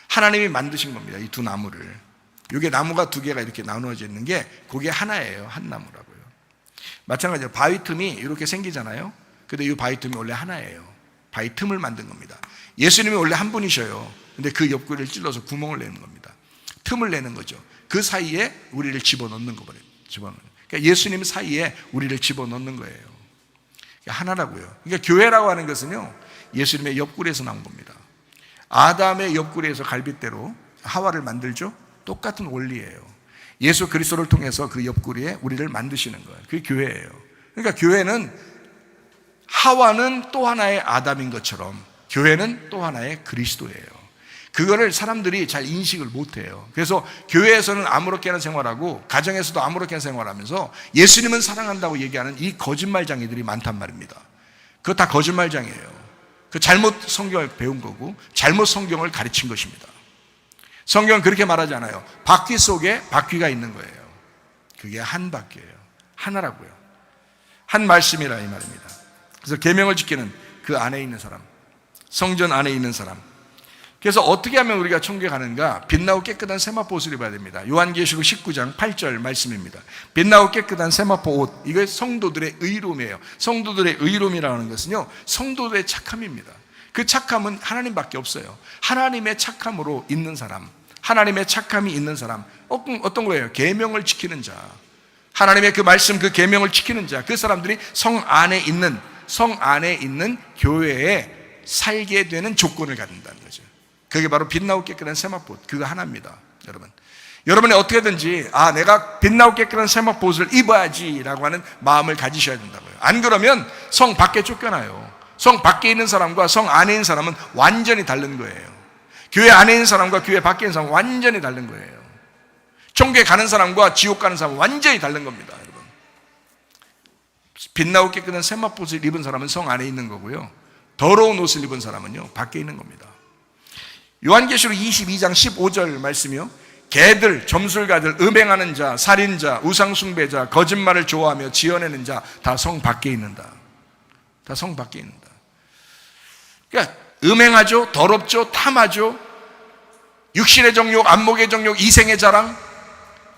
하나님이 만드신 겁니다, 이 두 나무를. 이게 나무가 두 개가 이렇게 나누어져 있는 게 그게 하나예요, 한 나무라고요. 마찬가지로 바위 틈이 이렇게 생기잖아요. 근데 이 바위 틈이 원래 하나예요. 바위 틈을 만든 겁니다. 예수님이 원래 한 분이셔요. 근데 그 옆구리를 찔러서 구멍을 내는 겁니다. 틈을 내는 거죠. 그 사이에 우리를 집어넣는 거예요. 그러니까 예수님 사이에 우리를 집어넣는 거예요. 하나라고요. 그러니까 교회라고 하는 것은요, 예수님의 옆구리에서 나온 겁니다. 아담의 옆구리에서 갈빗대로 하와를 만들죠. 똑같은 원리예요. 예수 그리스도를 통해서 그 옆구리에 우리를 만드시는 거예요. 그게 교회예요. 그러니까 교회는, 하와는 또 하나의 아담인 것처럼 교회는 또 하나의 그리스도예요. 그거를 사람들이 잘 인식을 못해요. 그래서 교회에서는 아무렇게나 생활하고 가정에서도 아무렇게나 생활하면서 예수님은 사랑한다고 얘기하는 이 거짓말쟁이들이 많단 말입니다. 그거 다 거짓말쟁이에요. 그 잘못 성경을 배운 거고 잘못 성경을 가르친 것입니다. 성경은 그렇게 말하지 않아요. 바퀴 속에 바퀴가 있는 거예요. 그게 한 바퀴예요. 하나라고요. 한 말씀이라 이 말입니다. 그래서 계명을 지키는 그 안에 있는 사람, 성전 안에 있는 사람. 그래서 어떻게 하면 우리가 천국에 가는가? 빛나고 깨끗한 세마포 옷을 입어야 됩니다. 요한계시록 19장 8절 말씀입니다. 빛나고 깨끗한 세마포 옷, 이게 성도들의 의로움이에요. 성도들의 의로움이라고 하는 것은요, 성도들의 착함입니다. 그 착함은 하나님밖에 없어요. 하나님의 착함으로 있는 사람, 하나님의 착함이 있는 사람, 어떤 거예요? 계명을 지키는 자, 하나님의 그 말씀, 그 계명을 지키는 자, 그 사람들이 성 안에 있는 교회에 살게 되는 조건을 갖는다는 거죠. 그게 바로 빛나고 깨끗한 세마포, 그거 하나입니다. 여러분이 어떻게든지 내가 빛나고 깨끗한 세마포 옷을 입어야지라고 하는 마음을 가지셔야 된다고요. 안 그러면 성 밖에 쫓겨나요. 성 밖에 있는 사람과 성 안에 있는 사람은 완전히 다른 거예요. 교회 안에 있는 사람과 교회 밖에 있는 사람은 완전히 다른 거예요. 천국에 가는 사람과 지옥 가는 사람은 완전히 다른 겁니다. 여러분, 빛나고 깨끗한 세마포 옷을 입은 사람은 성 안에 있는 거고요, 더러운 옷을 입은 사람은요 밖에 있는 겁니다. 요한계시록 22장 15절 말씀이요, 개들, 점술가들, 음행하는 자, 살인자, 우상숭배자, 거짓말을 좋아하며 지어내는 자 다 성 밖에 있는다. 다 성 밖에 있는다. 그러니까 음행하죠, 더럽죠, 탐하죠, 육신의 정욕, 안목의 정욕, 이생의 자랑,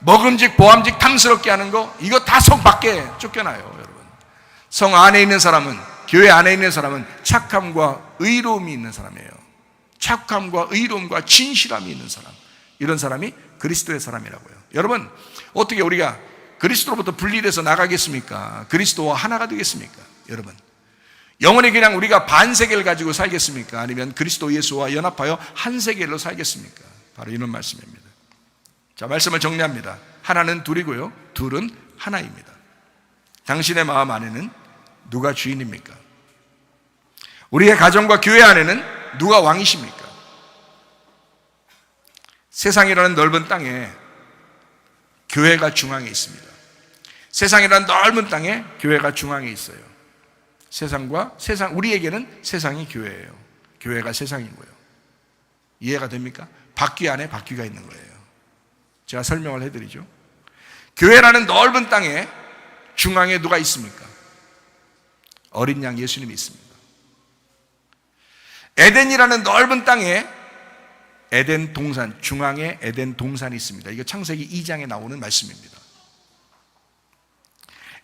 먹음직, 보암직, 탐스럽게 하는 거, 이거 다 성 밖에 쫓겨나요. 여러분, 성 안에 있는 사람은, 교회 안에 있는 사람은 착함과 의로움이 있는 사람이에요. 착함과 의로움과 진실함이 있는 사람, 이런 사람이 그리스도의 사람이라고요. 여러분, 어떻게 우리가 그리스도로부터 분리돼서 나가겠습니까? 그리스도와 하나가 되겠습니까? 여러분, 영원히 그냥 우리가 반세계를 가지고 살겠습니까? 아니면 그리스도 예수와 연합하여 한 세계로 살겠습니까? 바로 이런 말씀입니다. 자, 말씀을 정리합니다. 하나는 둘이고요, 둘은 하나입니다. 당신의 마음 안에는 누가 주인입니까? 우리의 가정과 교회 안에는 누가 왕이십니까? 세상이라는 넓은 땅에 교회가 중앙에 있습니다. 세상이라는 넓은 땅에 교회가 중앙에 있어요. 우리에게는 세상이 교회예요. 교회가 세상인 거예요. 이해가 됩니까? 바퀴 안에 바퀴가 있는 거예요. 제가 설명을 해드리죠. 교회라는 넓은 땅에 중앙에 누가 있습니까? 어린 양 예수님이 있습니다. 에덴이라는 넓은 땅에 에덴 동산, 중앙에 에덴 동산이 있습니다. 이거 창세기 2장에 나오는 말씀입니다.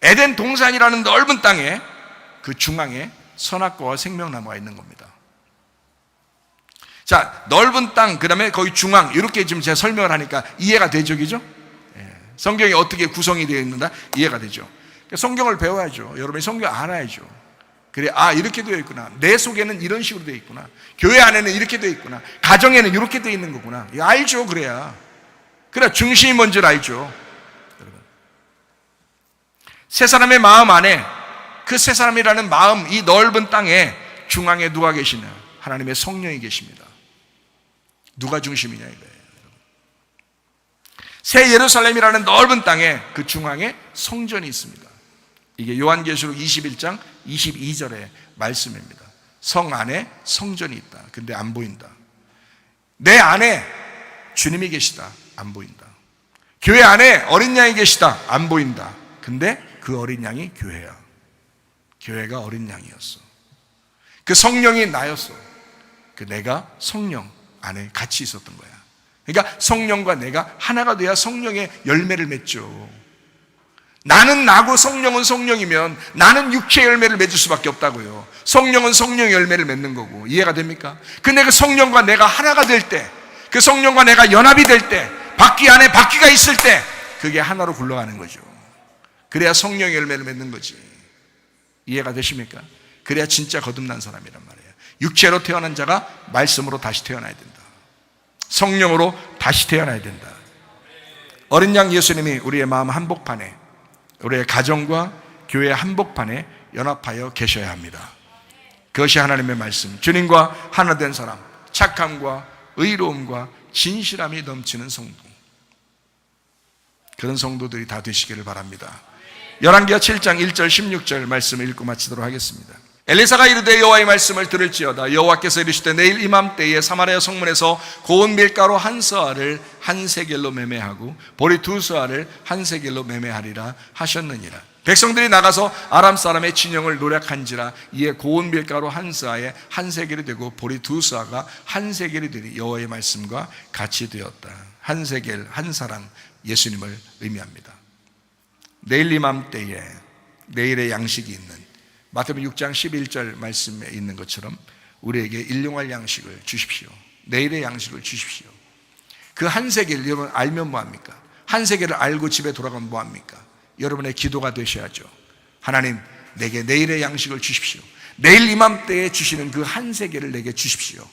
에덴 동산이라는 넓은 땅에 그 중앙에 선악과와 생명나무가 있는 겁니다. 자, 넓은 땅, 그 다음에 거기 중앙, 이렇게 지금 제가 설명을 하니까 이해가 되죠, 그죠? 성경이 어떻게 구성이 되어 있는가 이해가 되죠. 성경을 배워야죠. 여러분이 성경 알아야죠. 그래, 이렇게 되어 있구나. 내 속에는 이런 식으로 되어 있구나. 교회 안에는 이렇게 되어 있구나. 가정에는 이렇게 되어 있는 거구나. 알죠, 그래야. 그래, 중심이 뭔지를 알죠. 여러분, 세 사람의 마음 안에, 그 세 사람이라는 마음, 이 넓은 땅에 중앙에 누가 계시냐? 하나님의 성령이 계십니다. 누가 중심이냐 이거예요. 새 예루살렘이라는 넓은 땅에 그 중앙에 성전이 있습니다. 이게 요한계시록 21장 22절의 말씀입니다. 성 안에 성전이 있다. 근데 안 보인다. 내 안에 주님이 계시다. 안 보인다. 교회 안에 어린 양이 계시다. 안 보인다. 근데 그 어린 양이 교회야. 교회가 어린 양이었어. 그 성령이 나였어. 그 내가 성령 안에 같이 있었던 거야. 그러니까 성령과 내가 하나가 돼야 성령의 열매를 맺죠. 나는 나고 성령은 성령이면 나는 육체의 열매를 맺을 수밖에 없다고요. 성령은 성령의 열매를 맺는 거고. 이해가 됩니까? 근데 그 성령과 내가 하나가 될 때, 그 성령과 내가 연합이 될 때, 바퀴 안에 바퀴가 있을 때 그게 하나로 굴러가는 거죠. 그래야 성령의 열매를 맺는 거지. 이해가 되십니까? 그래야 진짜 거듭난 사람이란 말이에요. 육체로 태어난 자가 말씀으로 다시 태어나야 된다. 성령으로 다시 태어나야 된다. 어린 양 예수님이 우리의 마음 한복판에, 우리의 가정과 교회 한복판에 연합하여 계셔야 합니다. 그것이 하나님의 말씀, 주님과 하나 된 사람, 착함과 의로움과 진실함이 넘치는 성도, 그런 성도들이 다 되시기를 바랍니다. 열왕기하 7장 1절 16절 말씀을 읽고 마치도록 하겠습니다. 엘리사가 이르되 여호와의 말씀을 들을지어다. 여호와께서 이르시되 내일 이맘때에 사마리아 성문에서 고운 밀가루 한 서아를 한 세겔로 매매하고 보리 두 서아를 한 세겔로 매매하리라 하셨느니라. 백성들이 나가서 아람 사람의 진영을 노략한지라 이에 고운 밀가루 한 서아에 한 세겔이 되고 보리 두 서아가 한 세겔이 되니 여호와의 말씀과 같이 되었다. 한 세겔, 한 사람, 예수님을 의미합니다. 내일 이맘때에 내일의 양식이 있는 마태복음 6장 11절 말씀에 있는 것처럼 우리에게 일용할 양식을 주십시오. 내일의 양식을 주십시오. 그 한 세겔 여러분 알면 뭐합니까? 한 세겔을 알고 집에 돌아가면 뭐합니까? 여러분의 기도가 되셔야죠. 하나님, 내게 내일의 양식을 주십시오. 내일 이맘때에 주시는 그 한 세겔을 내게 주십시오.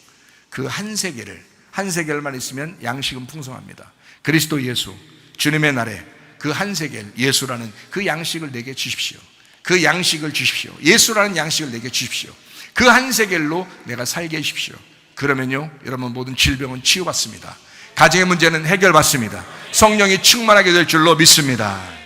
그 한 세겔만 있으면 양식은 풍성합니다. 그리스도 예수, 주님의 날에 그 한 세겔, 예수라는 그 양식을 내게 주십시오. 그 양식을 주십시오. 예수라는 양식을 내게 주십시오. 그 한 세겔로 내가 살게 해주십시오. 그러면요, 여러분 모든 질병은 치유받습니다. 가정의 문제는 해결받습니다. 성령이 충만하게 될 줄로 믿습니다.